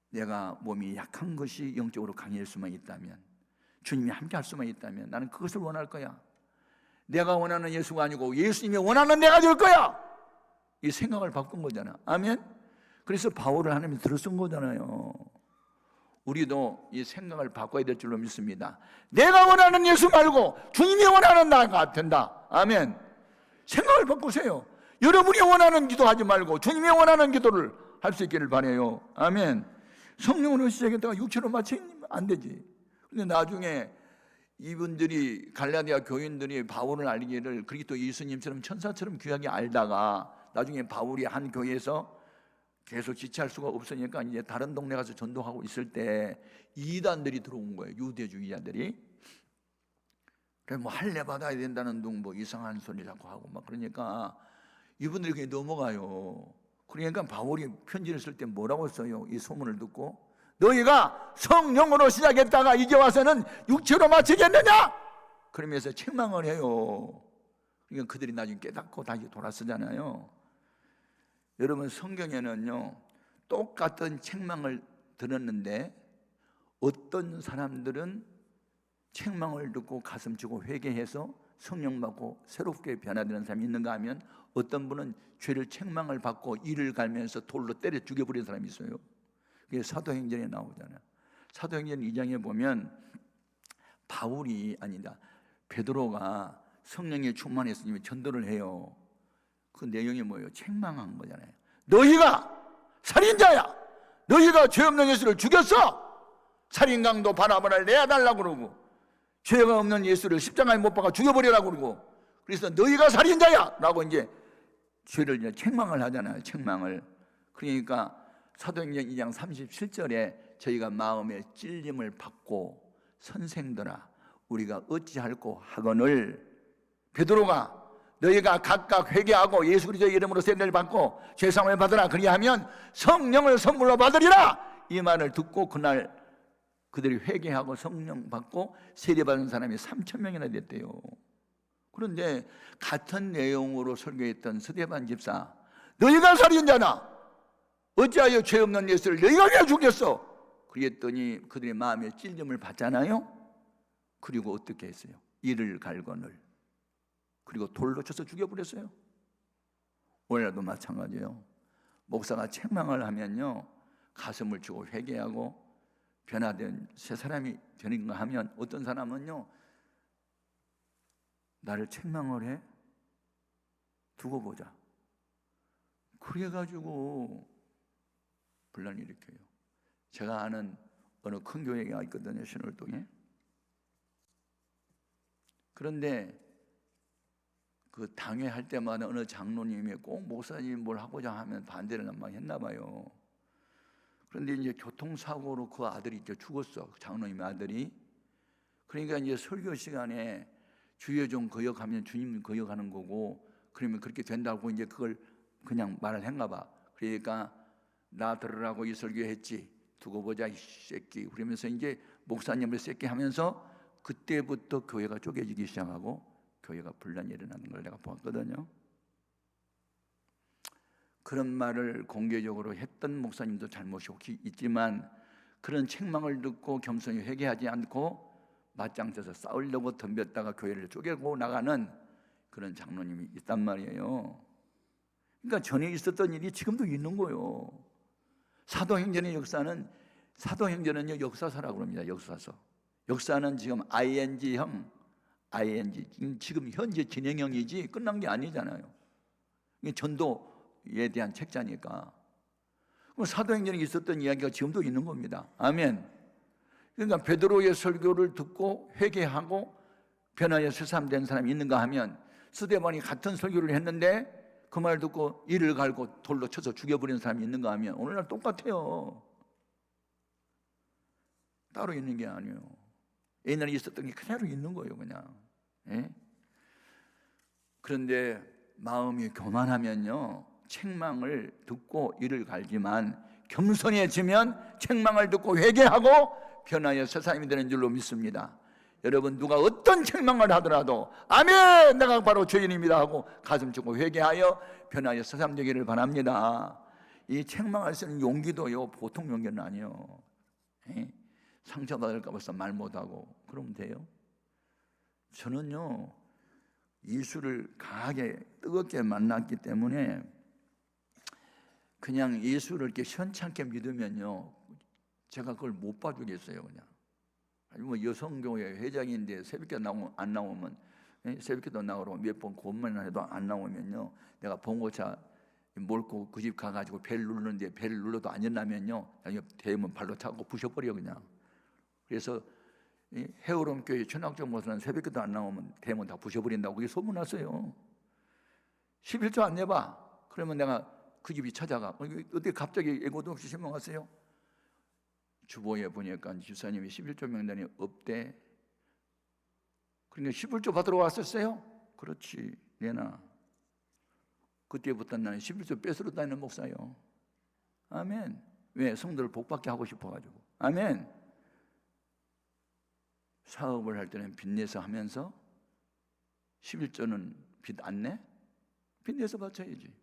내가 몸이 약한 것이 영적으로 강해질 수만 있다면, 주님이 함께 할 수만 있다면 나는 그것을 원할 거야. 내가 원하는 예수가 아니고 예수님이 원하는 내가 될 거야. 이 생각을 바꾼 거잖아. 아멘. 그래서 바울을 하나님이 들어쓴 거잖아요. 우리도 이 생각을 바꿔야 될 줄로 믿습니다. 내가 원하는 예수 말고 주님이 원하는 나가 된다. 아멘. 생각을 바꾸세요. 여러분이 원하는 기도하지 말고 주님이 원하는 기도를 할 수 있기를 바라요. 아멘. 성령으로 시작했다가 육체로 마치면 안 되지. 근데 나중에 이분들이 갈라디아 교인들이 바울을 알기를 그리스도 예수님처럼 천사처럼 귀하게 알다가 나중에 바울이 한 교회에서 계속 지체할 수가 없으니까 이제 다른 동네 가서 전도하고 있을 때 이단들이 들어온 거예요. 유대주의자들이. 그래서 뭐 할례 받아야 된다는 둥 뭐 이상한 소리 자꾸 하고 막 그러니까 이분들이 그냥 넘어가요. 그러니까 바울이 편지를 쓸 때 뭐라고 써요? 이 소문을 듣고 너희가 성령으로 시작했다가 이제 와서는 육체로 마치겠느냐? 그러면서 책망을 해요. 그러니까 그들이 나중에 깨닫고 다시 돌아서잖아요. 여러분 성경에는요 똑같은 책망을 들었는데 어떤 사람들은 책망을 듣고 가슴 치고 회개해서 성령 받고 새롭게 변화되는 사람이 있는가 하면 어떤 분은 죄를 책망을 받고 이를 갈면서 돌로 때려 죽여버리는 사람이 있어요. 그게 사도행전에 나오잖아요. 사도행전 2장에 보면 바울이 아니다 베드로가 성령에 충만했으니 전도를 해요. 그 내용이 뭐예요? 책망한 거잖아요. 너희가 살인자야. 너희가 죄 없는 예수를 죽였어. 살인강도 바나바를 내어달라고 그러고 죄가 없는 예수를 십자가에 못 박아 죽여버리라고 그러고 그래서 너희가 살인자야 라고 이제 죄를 이제 책망을 하잖아요. 책망을. 그러니까 사도행전 2장 37절에 저희가 마음에 찔림을 받고 선생들아 우리가 어찌할꼬 하거늘 베드로가 너희가 각각 회개하고 예수 그리스도의 이름으로 세례를 받고 죄사함을 받으라 그리하면 성령을 선물로 받으리라. 이 말을 듣고 그날 그들이 회개하고 성령 받고 세례받은 사람이 3,000명이나 됐대요. 그런데 같은 내용으로 설교했던 스데반 집사 너희가 살인자나 어찌하여 죄 없는 예수를 너희가 왜 죽였어? 그랬더니 그들의 마음에 찔림을 받잖아요. 그리고 어떻게 했어요? 이를 갈거늘 그리고 돌로 쳐서 죽여버렸어요. 오늘도 마찬가지예요. 목사가 책망을 하면요 가슴을 치고 회개하고 변화된 새 사람이 되는가 하면 어떤 사람은요 나를 책망을 해? 두고 보자. 그래가지고 분란을 일으켜요. 제가 아는 어느 큰 교회가 있거든요. 신월동에. 그런데 그 당회할 때마다 어느 장로님이 꼭 목사님이 뭘 하고자 하면 반대를 막 했나 봐요. 그런데 이제 교통사고로 그 아들이 이제 죽었어. 장로님의 아들이. 그러니까 이제 설교 시간에 주여 좀 거역하면 주님 거역하는 거고 그러면 그렇게 된다고 이제 그걸 그냥 말을 했나 봐. 그러니까 나 들으라고 이 설교했지. 두고 보자 이 새끼. 그러면서 이제 목사님을 새끼 하면서 그때부터 교회가 쪼개지기 시작하고 교회가 분란이 일어나는 걸 내가 보았거든요. 그런 말을 공개적으로 했던 목사님도 잘못이 혹시 있지만 그런 책망을 듣고 겸손히 회개하지 않고 맞짱 떠서 싸우려고 덤볐다가 교회를 쪼개고 나가는 그런 장로님이 있단 말이에요. 그러니까 전에 있었던 일이 지금도 있는 거예요. 사도행전의 역사는 사도행전은요 역사서라고 합니다. 역사서. 역사는 지금 ing형 ing 지금 현재 진행형이지 끝난 게 아니잖아요. 전도에 대한 책자니까. 그럼 사도행전에 있었던 이야기가 지금도 있는 겁니다. 아멘. 그러니까 베드로의 설교를 듣고 회개하고 변화의 새삼 된 사람이 있는가 하면 스데반이 같은 설교를 했는데 그 말 듣고 이를 갈고 돌로 쳐서 죽여버리는 사람이 있는가 하면 오늘날 똑같아요. 따로 있는 게 아니에요. 옛날에 있었던 게 그대로 있는 거예요, 그냥. 예? 그런데 마음이 교만하면요, 책망을 듣고 이를 갈지만 겸손해지면 책망을 듣고 회개하고 변하여 새 사람이 되는 줄로 믿습니다. 여러분, 누가 어떤 책망을 하더라도 아멘, 내가 바로 죄인입니다 하고 가슴 쳤고 회개하여 변하여 새 사람 되기를 바랍니다. 이 책망할 수 있는 용기도요, 보통 용기는 아니에요. 상처받을까 봐서 말 못하고 그러면 돼요? 저는요, 예수를 강하게 뜨겁게 만났기 때문에 그냥 예수를 이렇게 현찮게 믿으면요, 제가 그걸 못 봐주겠어요. 그냥 뭐 여성교회 회장인데 새벽에 안 나오면, 새벽에도 나오라고 몇 번 고문을 해도 안 나오면요, 내가 봉고차 몰고 그 집 가가지고 벨 누르는데 벨 눌러도 안 열나면요, 대문 발로 차고 부셔버려 그냥. 그래서 해오름교회 천학정 모사는 새벽에도 안 나오면 대문 다 부셔버린다고 그게 소문났어요. 11조 안 내봐. 그러면 내가 그 집이 찾아가. 어떻게 갑자기 예고도 없이 신문 왔어요? 주보에 보니까 집사님이 11조 명단이 없대. 그러니까 11조 받으러 왔었어요? 그렇지, 내나. 그때부터 나는 11조 뺏으러 다니는 목사요. 아멘. 왜? 성도를 복받게 하고 싶어가지고. 아멘. 사업을 할 때는 빚내서 하면서 11조는 빚 안 내? 빚내서 바쳐야지.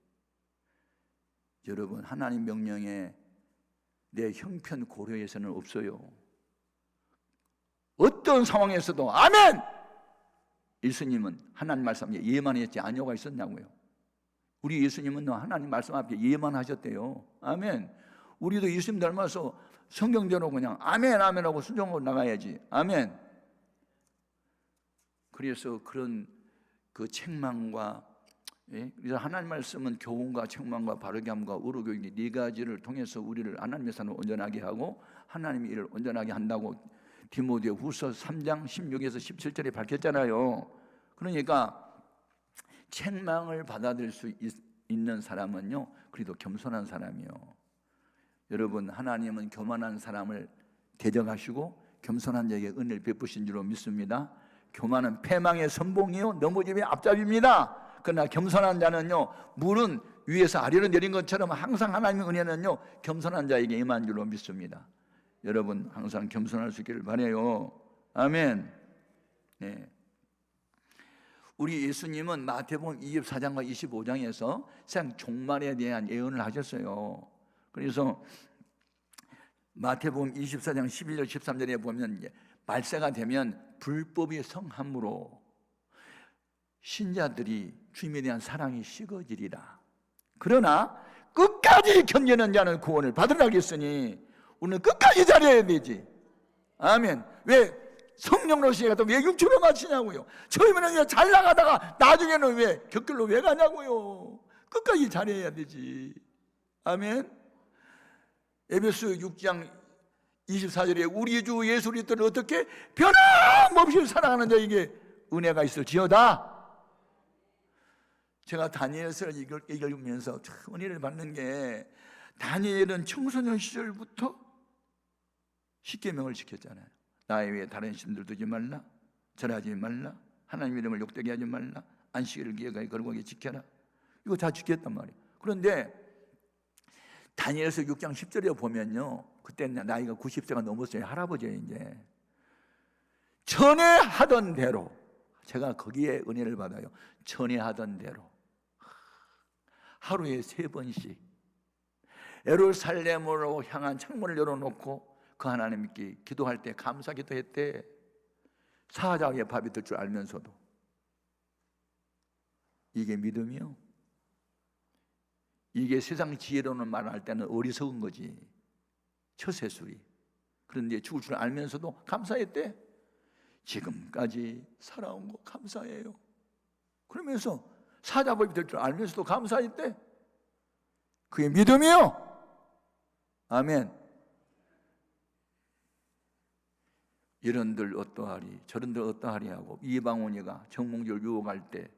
여러분, 하나님 명령에 내 형편 고려해서는 없어요. 어떤 상황에서도 아멘! 예수님은 하나님 말씀 앞에 예만했지 아니오가 있었냐고요. 우리 예수님은 하나님 말씀 앞에 예만하셨대요. 아멘. 우리도 예수님 닮아서 성경대로 그냥 아멘 아멘 하고 순종하고 나가야지. 아멘. 그래서 그런 그 책망과, 그래서 하나님 말씀은 교훈과 책망과 바르게 함과 의로 교육이 네 가지를 통해서 우리를 하나님의 산을 온전하게 하고 하나님의 일을 온전하게 한다고 디모데 후서 3장 16에서 17절에 밝혔잖아요. 그러니까 책망을 받아들일 수 있는 사람은요, 그래도 겸손한 사람이요. 여러분, 하나님은 교만한 사람을 대적하시고 겸손한 자에게 은혜를 베푸신 줄로 믿습니다. 교만은 패망의 선봉이요 넘어짐의 앞잡이입니다. 그러나 겸손한 자는요, 물은 위에서 아래로 내린 것처럼 항상 하나님의 은혜는요 겸손한 자에게 임한 줄로 믿습니다. 여러분, 항상 겸손할 수 있기를 바라요. 아멘. 네. 우리 예수님은 마태복음 24장과 25장에서 세상 종말에 대한 예언을 하셨어요. 그래서 마태복음 24장 11절 13절에 보면 말세가 되면 불법이 성함으로 신자들이 주님에 대한 사랑이 식어지리라. 그러나 끝까지 견디는 자는 구원을 받으라겠으니 우리는 끝까지 잘해야 되지. 아멘. 왜 성령으로 시작해서 왜 육체로 마치냐고요. 처음에는 그냥 잘 나가다가 나중에는 왜 곁길로 왜 가냐고요. 끝까지 잘해야 되지. 아멘. 에베소 6장 24절에 우리 주 예수 그리스도를 어떻게 변함없이 사랑하는 자에게 은혜가 있을지어다. 제가 다니엘서를 읽으면서 참 은혜를 받는 게, 다니엘은 청소년 시절부터 십계명을 지켰잖아요. 나의 외에 다른 신들 두지 말라, 절하지 말라, 하나님 이름을 욕되게 하지 말라, 안식일을 기억하게 거룩하게 지켜라. 이거 다 지켰단 말이에요. 그런데 다니엘서 6장 10절에 보면요, 그때 나이가 90세가 넘었어요. 할아버지예요. 이제 전에 하던 대로, 제가 거기에 은혜를 받아요. 전에 하던 대로 하루에 3번씩 예루살렘으로 향한 창문을 열어놓고 그 하나님께 기도할 때 감사 기도했대. 사자의 밥이 될 줄 알면서도. 이게 믿음이요? 이게 세상 지혜로는 말할 때는 어리석은 거지, 처세술이. 그런데 죽을 줄 알면서도 감사했대. 지금까지 살아온 거 감사해요. 그러면서 사자법이 될 줄 알면서도 감사했대. 그게 믿음이요. 아멘. 이런들 어떠하리 저런들 어떠하리 하고 이방원이가 정몽절 유혹할 때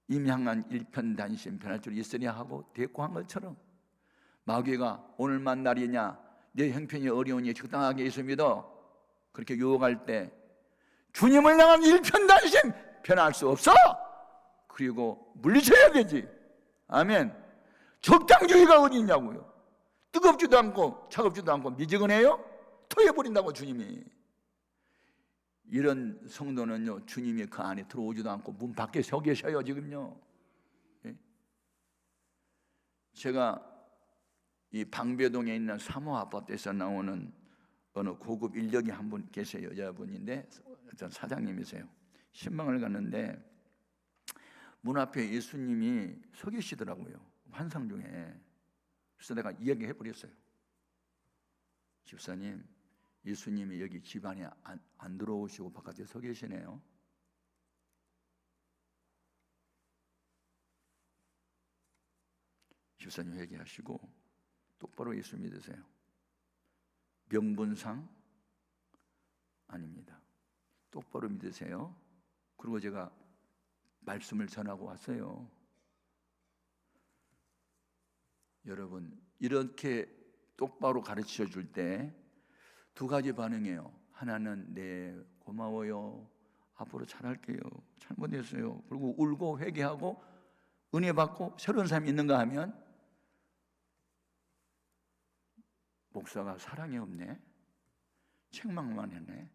임향한 일편단심 변할 줄 있으냐 하고 대꾸한 것처럼, 마귀가 오늘만 날이냐 내 형편이 어려우니 적당하게 있습니다. 그렇게 유혹할 때 주님을 향한 일편단심 변할 수 없어. 그리고 물리쳐야 되지. 아멘. 적당주의가 어디 있냐고요. 뜨겁지도 않고 차갑지도 않고 미지근해요? 토해버린다고 주님이. 이런 성도는요, 주님이 그 안에 들어오지도 않고 문 밖에 서 계셔요 지금요. 제가 이 방배동에 있는 사모 아파트에서 나오는 어느 고급 인력이 한 분 계세요. 여자분인데 전 사장님이세요. 신방을 갔는데 문 앞에 예수님이 서 계시더라고요. 환상 중에. 그래서 내가 이야기해 버렸어요. 집사님, 예수님이 여기 집 안에 안 들어오시고 바깥에 서 계시네요. 집사님 회개하시고 똑바로 예수 믿으세요. 명분상 아닙니다. 똑바로 믿으세요. 그리고 제가 말씀을 전하고 왔어요. 여러분, 이렇게 똑바로 가르쳐 줄 때 두 가지 반응이에요. 하나는 네, 고마워요. 앞으로 잘할게요. 잘못했어요. 그리고 울고 회개하고 은혜 받고 새로운 삶이 있는가 하면 목사가 사랑이 없네. 책망만 했네.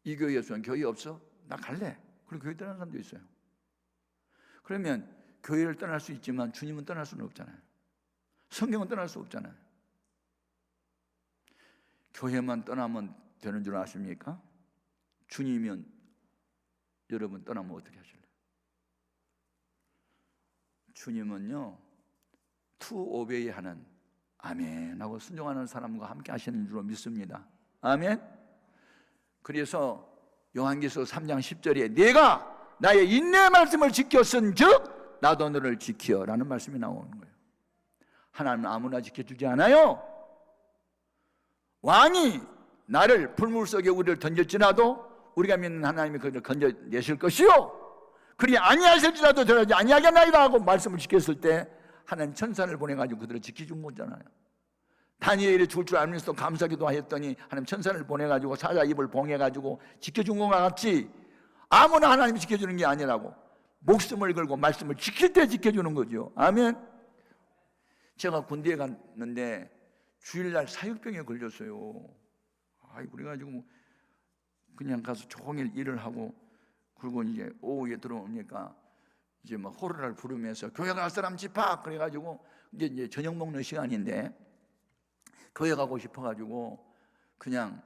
이 교회에서는 교회 없어? 나 갈래. 그리고 교회 떠나는 사람도 있어요. 그러면 교회를 떠날 수 있지만 주님은 떠날 수는 없잖아요. 성경은 떠날 수 없잖아요. 교회만 떠나면 되는 줄 아십니까? 주님은 여러분 떠나면 어떻게 하실래요? 주님은요, 투오베이 하는 아멘 하고 순종하는 사람과 함께 하시는 줄로 믿습니다. 아멘. 그래서 요한계시록 3장 10절에 내가 나의 인내 말씀을 지켰은즉 나도 너를 지켜 라는 말씀이 나오는 거예요. 하나님은 아무나 지켜주지 않아요. 왕이 나를 불물 속에 우리를 던질지라도 우리가 믿는 하나님이 그들을 건져내실 것이요 그리 아니하실지라도 저러지 아니하겠나이다 하고 말씀을 지켰을 때 하나님 천사를 보내가지고 그들을 지켜준 거잖아요. 다니엘이 죽을 줄 알면서도 감사기도 하였더니 하나님 천사를 보내가지고 사자 입을 봉해가지고 지켜준 것과 같이 아무나 하나님이 지켜주는 게 아니라고 목숨을 걸고 말씀을 지킬 때 지켜주는 거죠. 아멘. 제가 군대에 갔는데 주일날 사육병에 걸렸어요. 그래가지고 그냥 가서 종일 일을 하고 그리고 이제 오후에 들어오니까 이제 막 호루라를 부르면서 교회 갈 사람 집합 그래가지고 이제 저녁 먹는 시간인데 교회 가고 싶어가지고 그냥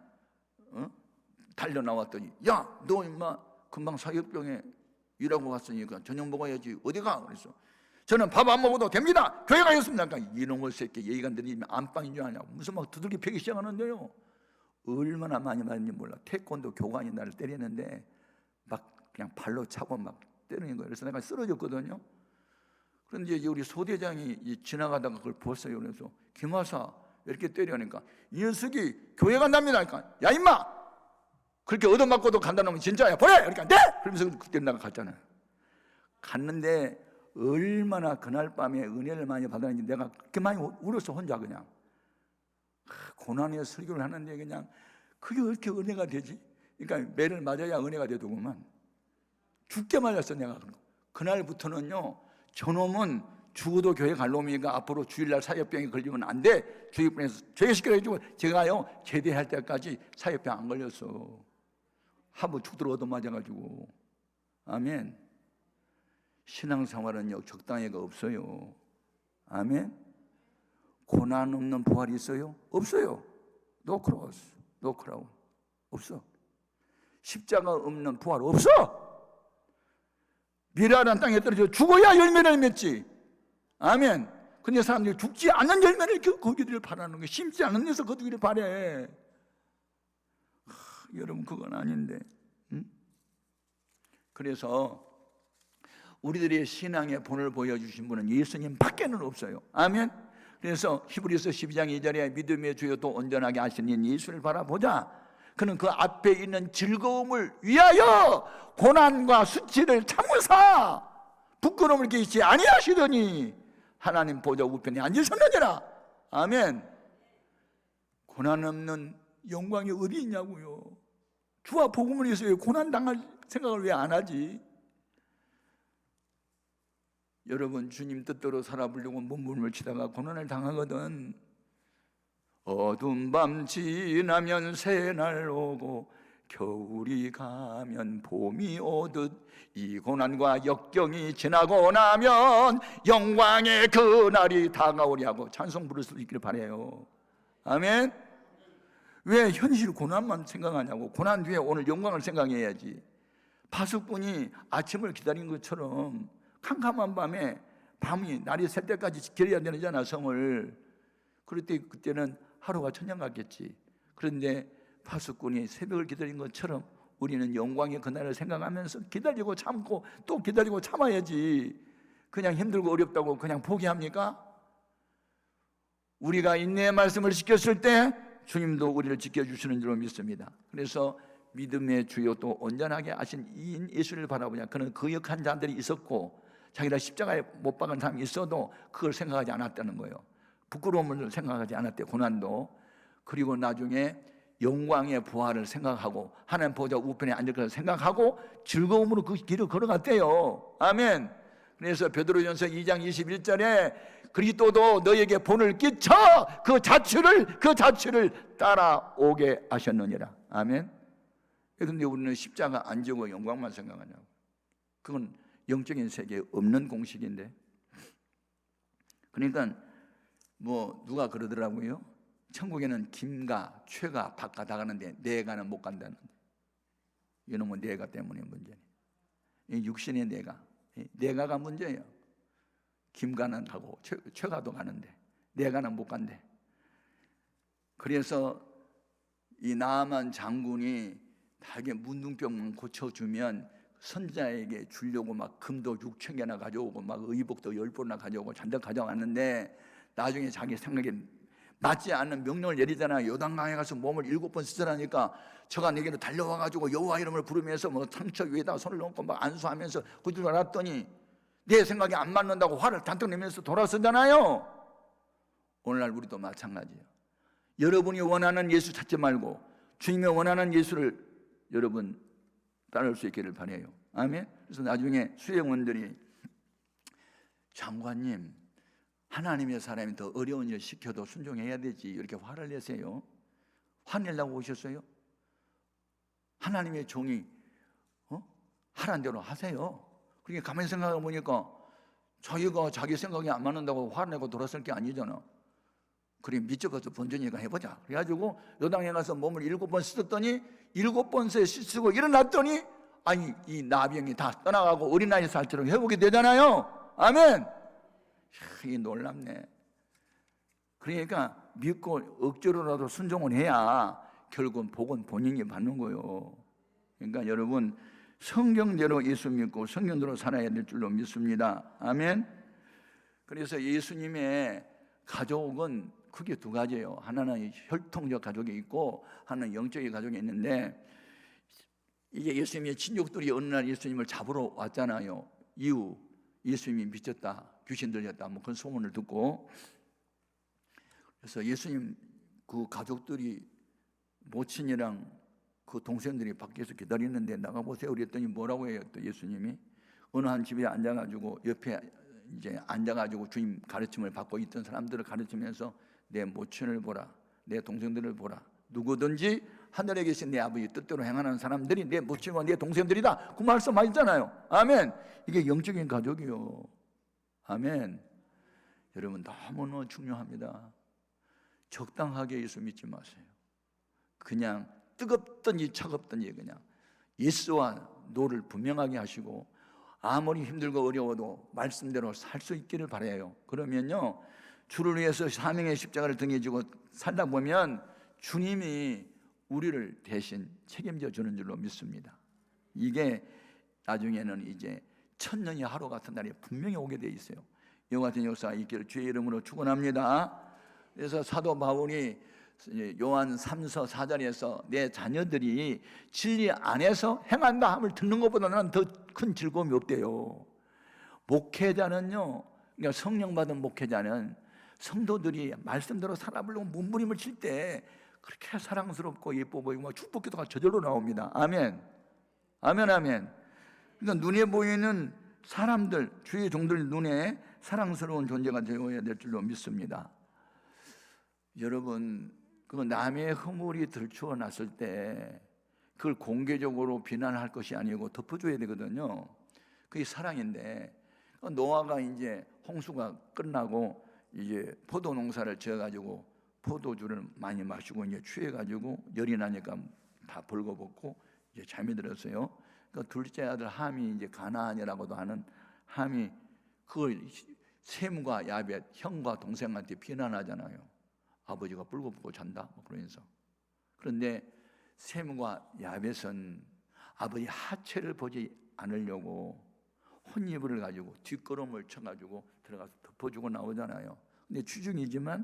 달려 나왔더니 야, 너 임마 금방 사육병에 일하고 왔으니까 저녁 먹어야지 어디가? 그래서 저는 밥 안 먹어도 됩니다. 교회 가겠습니다. 그러니까 이놈의 새끼 예의가 안 되면 안방인 줄 아냐고 무슨 막 두들겨 패기 시작하는데요. 얼마나 많이 맞는지 몰라. 태권도 교관이 나를 때리는데 막 그냥 발로 차고 막 때리는 거예요. 그래서 내가 쓰러졌거든요. 그런데 이제 우리 소대장이 지나가다가 그걸 봤어요. 그래서 김하사 왜 이렇게 때리니까 이 녀석이 교회 간답니다. 그러니까 야 임마 그렇게 얻어맞고도 간다는 건 진짜야. 보여! 그러니까 네! 그러면서 그때 나가 갔잖아요. 갔는데 얼마나 그날 밤에 은혜를 많이 받았는지 내가 그렇게 많이 울었어. 혼자 그냥 고난의 설교를 하는데 그냥 그게 왜 이렇게 은혜가 되지? 그러니까 매를 맞아야 은혜가 되더구만. 죽게 맞았어 내가. 그날부터는요 저놈은 죽어도 교회 갈 놈이니까 앞으로 주일날 사역병에 걸리면 안 돼. 주일병에서 죄시켜가지고 제가요 제대할 때까지 사역병 안 걸렸어. 한번 죽도록 얻어맞아가지고. 아멘. 신앙생활은요 적당히가 없어요. 아멘. 고난 없는 부활이 있어요? 없어요. No cross, no crown. 없어. 십자가 없는 부활 없어. 미라란 땅에 떨어져 죽어야 열매를 맺지. 아멘. 근데 사람들이 죽지 않는 열매를 거두기를 바라는 거예요. 심지 않은 데서 거두기를 바래. 여러분 그건 아닌데. 응? 그래서 우리들의 신앙의 본을 보여주신 분은 예수님 밖에는 없어요. 아멘. 그래서 히브리서 12장 2절에 믿음의 주여 또 온전하게 하시는 예수를 바라보자. 그는 그 앞에 있는 즐거움을 위하여 고난과 수치를 참으사 부끄러움을 끼치지 아니하시더니 하나님 보좌 우편에 앉으셨느니라. 아멘. 고난 없는 영광이 어디 있냐고요. 주와 복음을 위해서 왜 고난당할 생각을 왜 안 하지? 여러분, 주님 뜻대로 살아보려고 몸부림을 치다가 고난을 당하거든. 어두운 밤 지나면 새날 오고 겨울이 가면 봄이 오듯 이 고난과 역경이 지나고 나면 영광의 그날이 다가오리하고 찬송 부를 수 있기를 바라요. 아멘. 왜 현실 고난만 생각하냐고. 고난 뒤에 오늘 영광을 생각해야지. 파수꾼이 아침을 기다린 것처럼 캄캄한 밤에 밤이 날이 새 때까지 기다려야 되잖아, 성을. 그럴 때 그때는 하루가 천년 같겠지. 그런데 파수꾼이 새벽을 기다린 것처럼 우리는 영광의 그날을 생각하면서 기다리고 참고 또 기다리고 참아야지. 그냥 힘들고 어렵다고 그냥 포기합니까? 우리가 인내의 말씀을 지켰을 때 주님도 우리를 지켜주시는 줄로 믿습니다. 그래서 믿음의 주요 또 온전하게 하신 이 예수를 바라보냐. 그는 거역한 자들이 있었고 자기가 십자가에 못 박은 사람이 있어도 그걸 생각하지 않았다는 거예요. 부끄러움을 생각하지 않았대요. 고난도. 그리고 나중에 영광의 부활을 생각하고 하나님 보좌 우편에 앉을 것을 생각하고 즐거움으로 그 길을 걸어갔대요. 아멘. 그래서 베드로전서 2장 21절에 그리스도도 너에게 본을 끼쳐 그 자취를 따라오게 하셨느니라. 아멘. 그런데 우리는 십자가 안 지고 영광만 생각하냐고. 그건 영적인 세계에 없는 공식인데. 그러니까 뭐 누가 그러더라고요. 천국에는 김가, 최가, 박가 다 가는데 내가는 못 간다는데. 이놈은 내가 때문에 문제네. 육신의 내가가 문제예요. 김가는 가고 최가도 가는데 내가는 못 간대. 그래서 이 나아만 장군이 자기 문둥병만 고쳐주면 선자에게 주려고 막 금도 6,000개나 가져오고 막 의복도 10번이나 가져오고 잔뜩 가져왔는데 나중에 자기 생각에 맞지 않는 명령을 내리잖아요. 요단강에 가서 몸을 7번 씻으라니까 저가 내게로 달려와가지고 여호와 이름을 부르면서 뭐 상처 위에다 손을 얹고 막 안수하면서 그줄 알았더니 내 생각에 안 맞는다고 화를 잔뜩 내면서 돌아서잖아요. 오늘날 우리도 마찬가지예요. 여러분이 원하는 예수 찾지 말고 주님이 원하는 예수를 여러분 따를 수 있기를 바라요. 아멘. 그래서 나중에 수행원들이 장관님, 하나님의 사람이 더 어려운 일 시켜도 순종해야 되지 이렇게 화를 내세요. 화내려고 오셨어요? 하나님의 종이 하라는 대로 하세요. 그러니까 가만히 생각해 보니까 자기가 자기 생각이 안 맞는다고 화내고 돌아설 게 아니잖아. 그래 미쳐가서 번전이가 해보자. 그래가지고 요당에 가서 몸을 7번 씻었더니 7번째 씻고 일어났더니 아니 이 나병이 다 떠나가고 어린아이 살처럼 회복이 되잖아요. 아멘. 이 놀랍네. 그러니까 믿고 억지로라도 순종을 해야 결국은 복은 본인이 받는 거예요. 그러니까 여러분 성경대로 예수 믿고 성경대로 살아야 될 줄로 믿습니다. 아멘. 그래서 예수님의 가족은 크게 두 가지예요. 하나는 혈통적 가족이 있고 하나는 영적인 가족이 있는데 이게 예수님의 친족들이 어느 날 예수님을 잡으러 왔잖아요. 이후 예수님이 미쳤다, 귀신 들렸다 뭐 그런 소문을 듣고 그래서 예수님 그 가족들이 모친이랑 그 동생들이 밖에서 기다리는데 나가보세요 그랬더니 뭐라고 해요? 또 예수님이 어느 한 집에 앉아가지고 옆에 이제 앉아가지고 주님 가르침을 받고 있던 사람들을 가르치면서 내 모친을 보라, 내 동생들을 보라. 누구든지 하늘에 계신 내 아버지 뜻대로 행하는 사람들이 내 모친과 내 동생들이다. 그 말씀 하셨잖아요. 아멘. 이게 영적인 가족이요. 아멘. 여러분 너무너무 중요합니다. 적당하게 예수 믿지 마세요. 그냥 뜨겁든지 차갑든지 그냥 예수와 노를 분명하게 하시고 아무리 힘들고 어려워도 말씀대로 살 수 있기를 바라요. 그러면요 주를 위해서 사명의 십자가를 등에 지고 살다 보면 주님이 우리를 대신 책임져 주는 줄로 믿습니다. 이게 나중에는 이제 천년이 하루 같은 날이 분명히 오게 돼 있어요. 이와 같은 역사가 있기를 주의 이름으로 축원합니다. 그래서 사도 바울이 요한 3서 4절에서 내 자녀들이 진리 안에서 행한다 함을 듣는 것보다는 더 큰 즐거움이 없대요. 목회자는요, 그러니까 성령 받은 목회자는 성도들이 말씀대로 살아보려고 몸부림을 칠 때 그렇게 사랑스럽고 예뻐 보이고 막 축복 기도가 저절로 나옵니다. 아멘. 아멘, 아멘. 그러니까 눈에 보이는 사람들, 주의 종들 눈에 사랑스러운 존재가 되어야 될 줄로 믿습니다. 여러분, 그 남의 허물이 들추어 났을 때 그걸 공개적으로 비난할 것이 아니고 덮어줘야 되거든요. 그게 사랑인데, 노아가 이제 홍수가 끝나고 이제 포도 농사를 지어가지고 포도주를 많이 마시고 이제 취해가지고 열이 나니까 다 벌거벗고 이제 잠이 들었어요. 그 둘째 아들 함이 이제 가나안이라고도 하는 함이 그걸 셈과 야벳 형과 동생한테 비난하잖아요. 아버지가 벌거벗고 잔다 뭐 그러면서. 그런데 셈과 야벳은 아버지 하체를 보지 않으려고 혼이불을 가지고 뒷걸음을 쳐가지고 들어가서 덮어주고 나오잖아요. 근데 추중이지만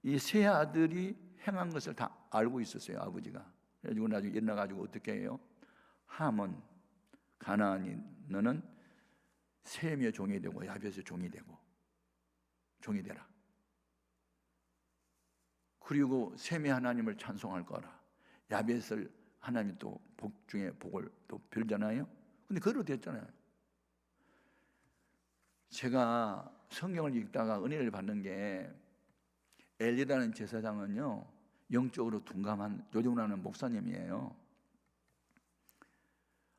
이 세 아들이 행한 것을 다 알고 있었어요, 아버지가. 그래가지고 나중에 일어나가지고 어떻게 해요? 함은 가나안이 너는 셈의 종이 되고 야벳의 종이 되고 종이 되라. 그리고 셈의 하나님을 찬송할 거라. 야벳을 하나님이 또 복 중에 복을 또 빌잖아요. 근데 그대로 됐잖아요. 제가 성경을 읽다가 은혜를 받는 게 엘리라는 제사장은요 영적으로 둔감한 요즘으로 하는 목사님이에요.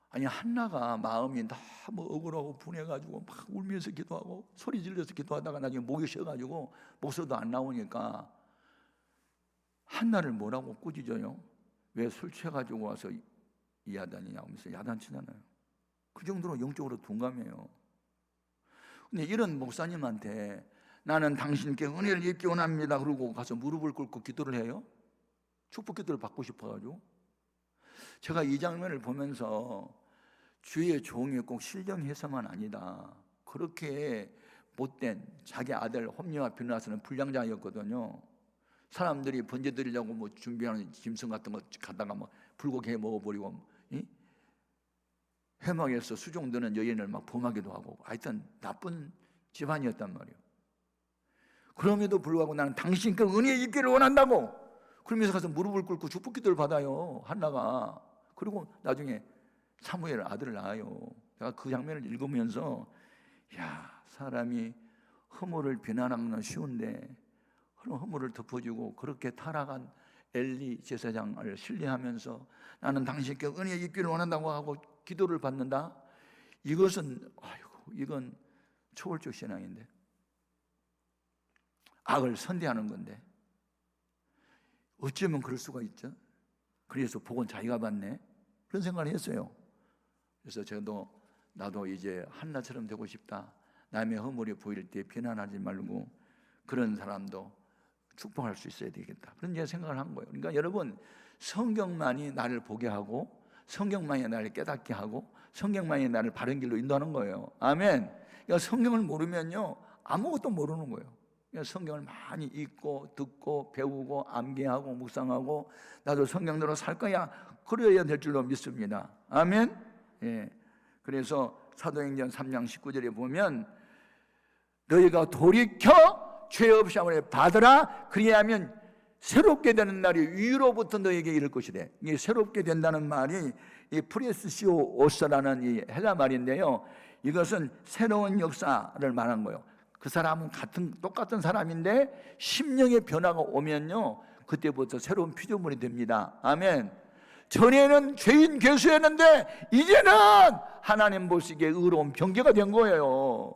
아니 한나가 마음이 너무 억울하고 분해가지고 막 울면서 기도하고 소리 질러서 기도하다가 나중에 목이 쉬어가지고 목소리도 안 나오니까 한나를 뭐라고 꾸짖어요? 왜 술 취해가지고 와서 이 야단이냐고 하면서 야단치잖아요. 그 정도로 영적으로 둔감해요. 근데 이런 목사님한테 나는 당신께 은혜를 입기 원합니다 그러고 가서 무릎을 꿇고 기도를 해요? 축복 기도를 받고 싶어가지고. 제가 이 장면을 보면서 주의 종이 꼭 신령해서만 아니다, 그렇게 못된 자기 아들 홈리와 비느하스는 불량자였거든요. 사람들이 번제 드리려고 뭐 준비하는 짐승 같은 거 갖다가 뭐 불고기 해 먹어버리고 회막에서 수종드는 여인을 막 범하기도 하고 하여튼 나쁜 집안이었단 말이에요. 그럼에도 불구하고 나는 당신께 은혜 있기를 원한다고 그러면서 가서 무릎을 꿇고 축복 기도를 받아요, 한나가. 그리고 나중에 사무엘 아들을 낳아요. 제가 그 장면을 읽으면서 야, 사람이 허물을 비난하는 건 쉬운데 그런 허물을 덮어주고 그렇게 타락한 엘리 제사장을 신뢰하면서 나는 당신께 은혜 있기를 원한다고 하고 기도를 받는다? 이것은 이건 초월적 신앙인데, 악을 선대하는 건데 어쩌면 그럴 수가 있죠. 그래서 복은 자기가 받네, 그런 생각을 했어요. 그래서 나도 이제 한나처럼 되고 싶다. 남의 허물이 보일 때 비난하지 말고 그런 사람도 축복할 수 있어야 되겠다, 그런 이제 생각을 한 거예요. 그러니까 여러분, 성경만이 나를 보게 하고 성경만이 나를 깨닫게 하고 성경만이 나를 바른 길로 인도하는 거예요. 아멘. 그러니까 성경을 모르면요 아무것도 모르는 거예요. 그러니까 성경을 많이 읽고 듣고 배우고 암기하고 묵상하고 나도 성경대로 살 거야, 그래야 될 줄로 믿습니다. 아멘. 예. 그래서 사도행전 3장 19절에 보면 너희가 돌이켜 죄 없이 함을 받으라, 그리하면 새롭게 되는 날이 위로부터 너에게 이를 것이래. 이 새롭게 된다는 말이 이 프레스시오오스라는 이 헬라 말인데요, 이것은 새로운 역사를 말한 거예요. 그 사람은 똑같은 사람인데 심령의 변화가 오면요 그때부터 새로운 피조물이 됩니다. 아멘. 전에는 죄인 괴수였는데 이제는 하나님 보시기에 의로운 병개가 된 거예요.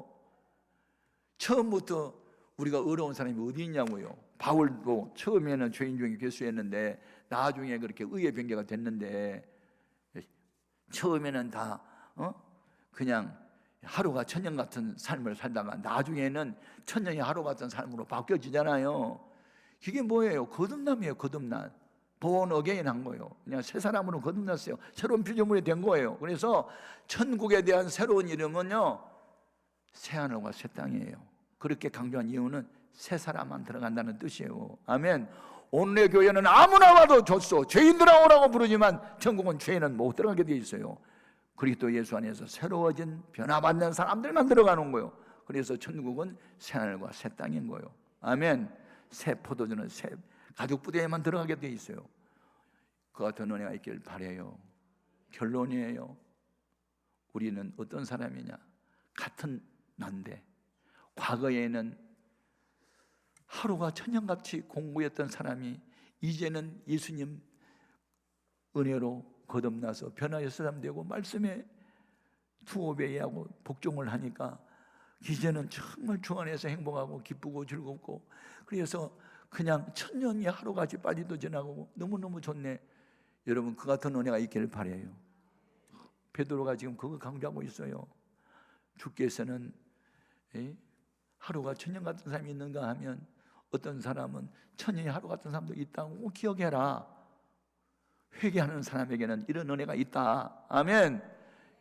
처음부터 우리가 의로운 사람이 어디 있냐고요. 바울도 처음에는 죄인 중에 괴수였는데 나중에 그렇게 의의 병개가 됐는데, 처음에는 다 그냥 하루가 천년 같은 삶을 살다가 나중에는 천년이 하루 같은 삶으로 바뀌어지잖아요. 이게 뭐예요? 거듭남이에요. 거듭남. born again 한 거예요. 그냥 새 사람으로 거듭났어요. 새로운 피조물이 된 거예요. 그래서 천국에 대한 새로운 이름은요 새하늘과 새 땅이에요. 그렇게 강조한 이유는 새 사람만 들어간다는 뜻이에요. 아멘. 오늘의 교회는 아무나 와도 좋소, 죄인들아 오라고 부르지만 천국은 죄인은 못 들어가게 되어 있어요. 그리스도 예수 안에서 새로워진 변화받는 사람들만 들어가는 거예요. 그래서 천국은 새하늘과 새 땅인 거예요. 아멘. 새 포도주는 새 가족 부대에만 들어가게 돼 있어요. 그 같은 은혜가 있길 바라요. 결론이에요. 우리는 어떤 사람이냐? 같은 난데 과거에는 하루가 천년같이 공부했던 사람이 이제는 예수님 은혜로 거듭나서 변화의 사람 되고 말씀에 투호배하고 복종을 하니까 이제는 정말 주 안에서 행복하고 기쁘고 즐겁고, 그래서 그냥 천년이 하루같이 빨리도 지나고 너무너무 좋네. 여러분, 그 같은 은혜가 있기를 바라요. 베드로가 지금 그거 강조하고 있어요. 주께서는 하루가 천년 같은 사람이 있는가 하면 어떤 사람은 천년이 하루 같은 사람도 있다고 기억해라. 회개하는 사람에게는 이런 은혜가 있다. 아멘.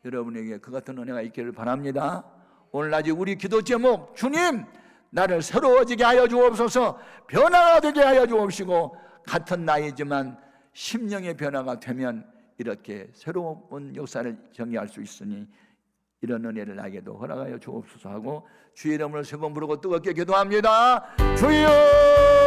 여러분에게 그 같은 은혜가 있기를 바랍니다. 오늘 낮에 우리 기도 제목, 주님 나를 새로워지게 하여 주옵소서, 변화가 되게 하여 주옵시고, 같은 나이지만 심령의 변화가 되면 이렇게 새로운 역사를 전개할 수 있으니 이런 은혜를 나에게도 허락하여 주옵소서 하고 주의 이름으로 세 번 부르고 뜨겁게 기도합니다. 주여!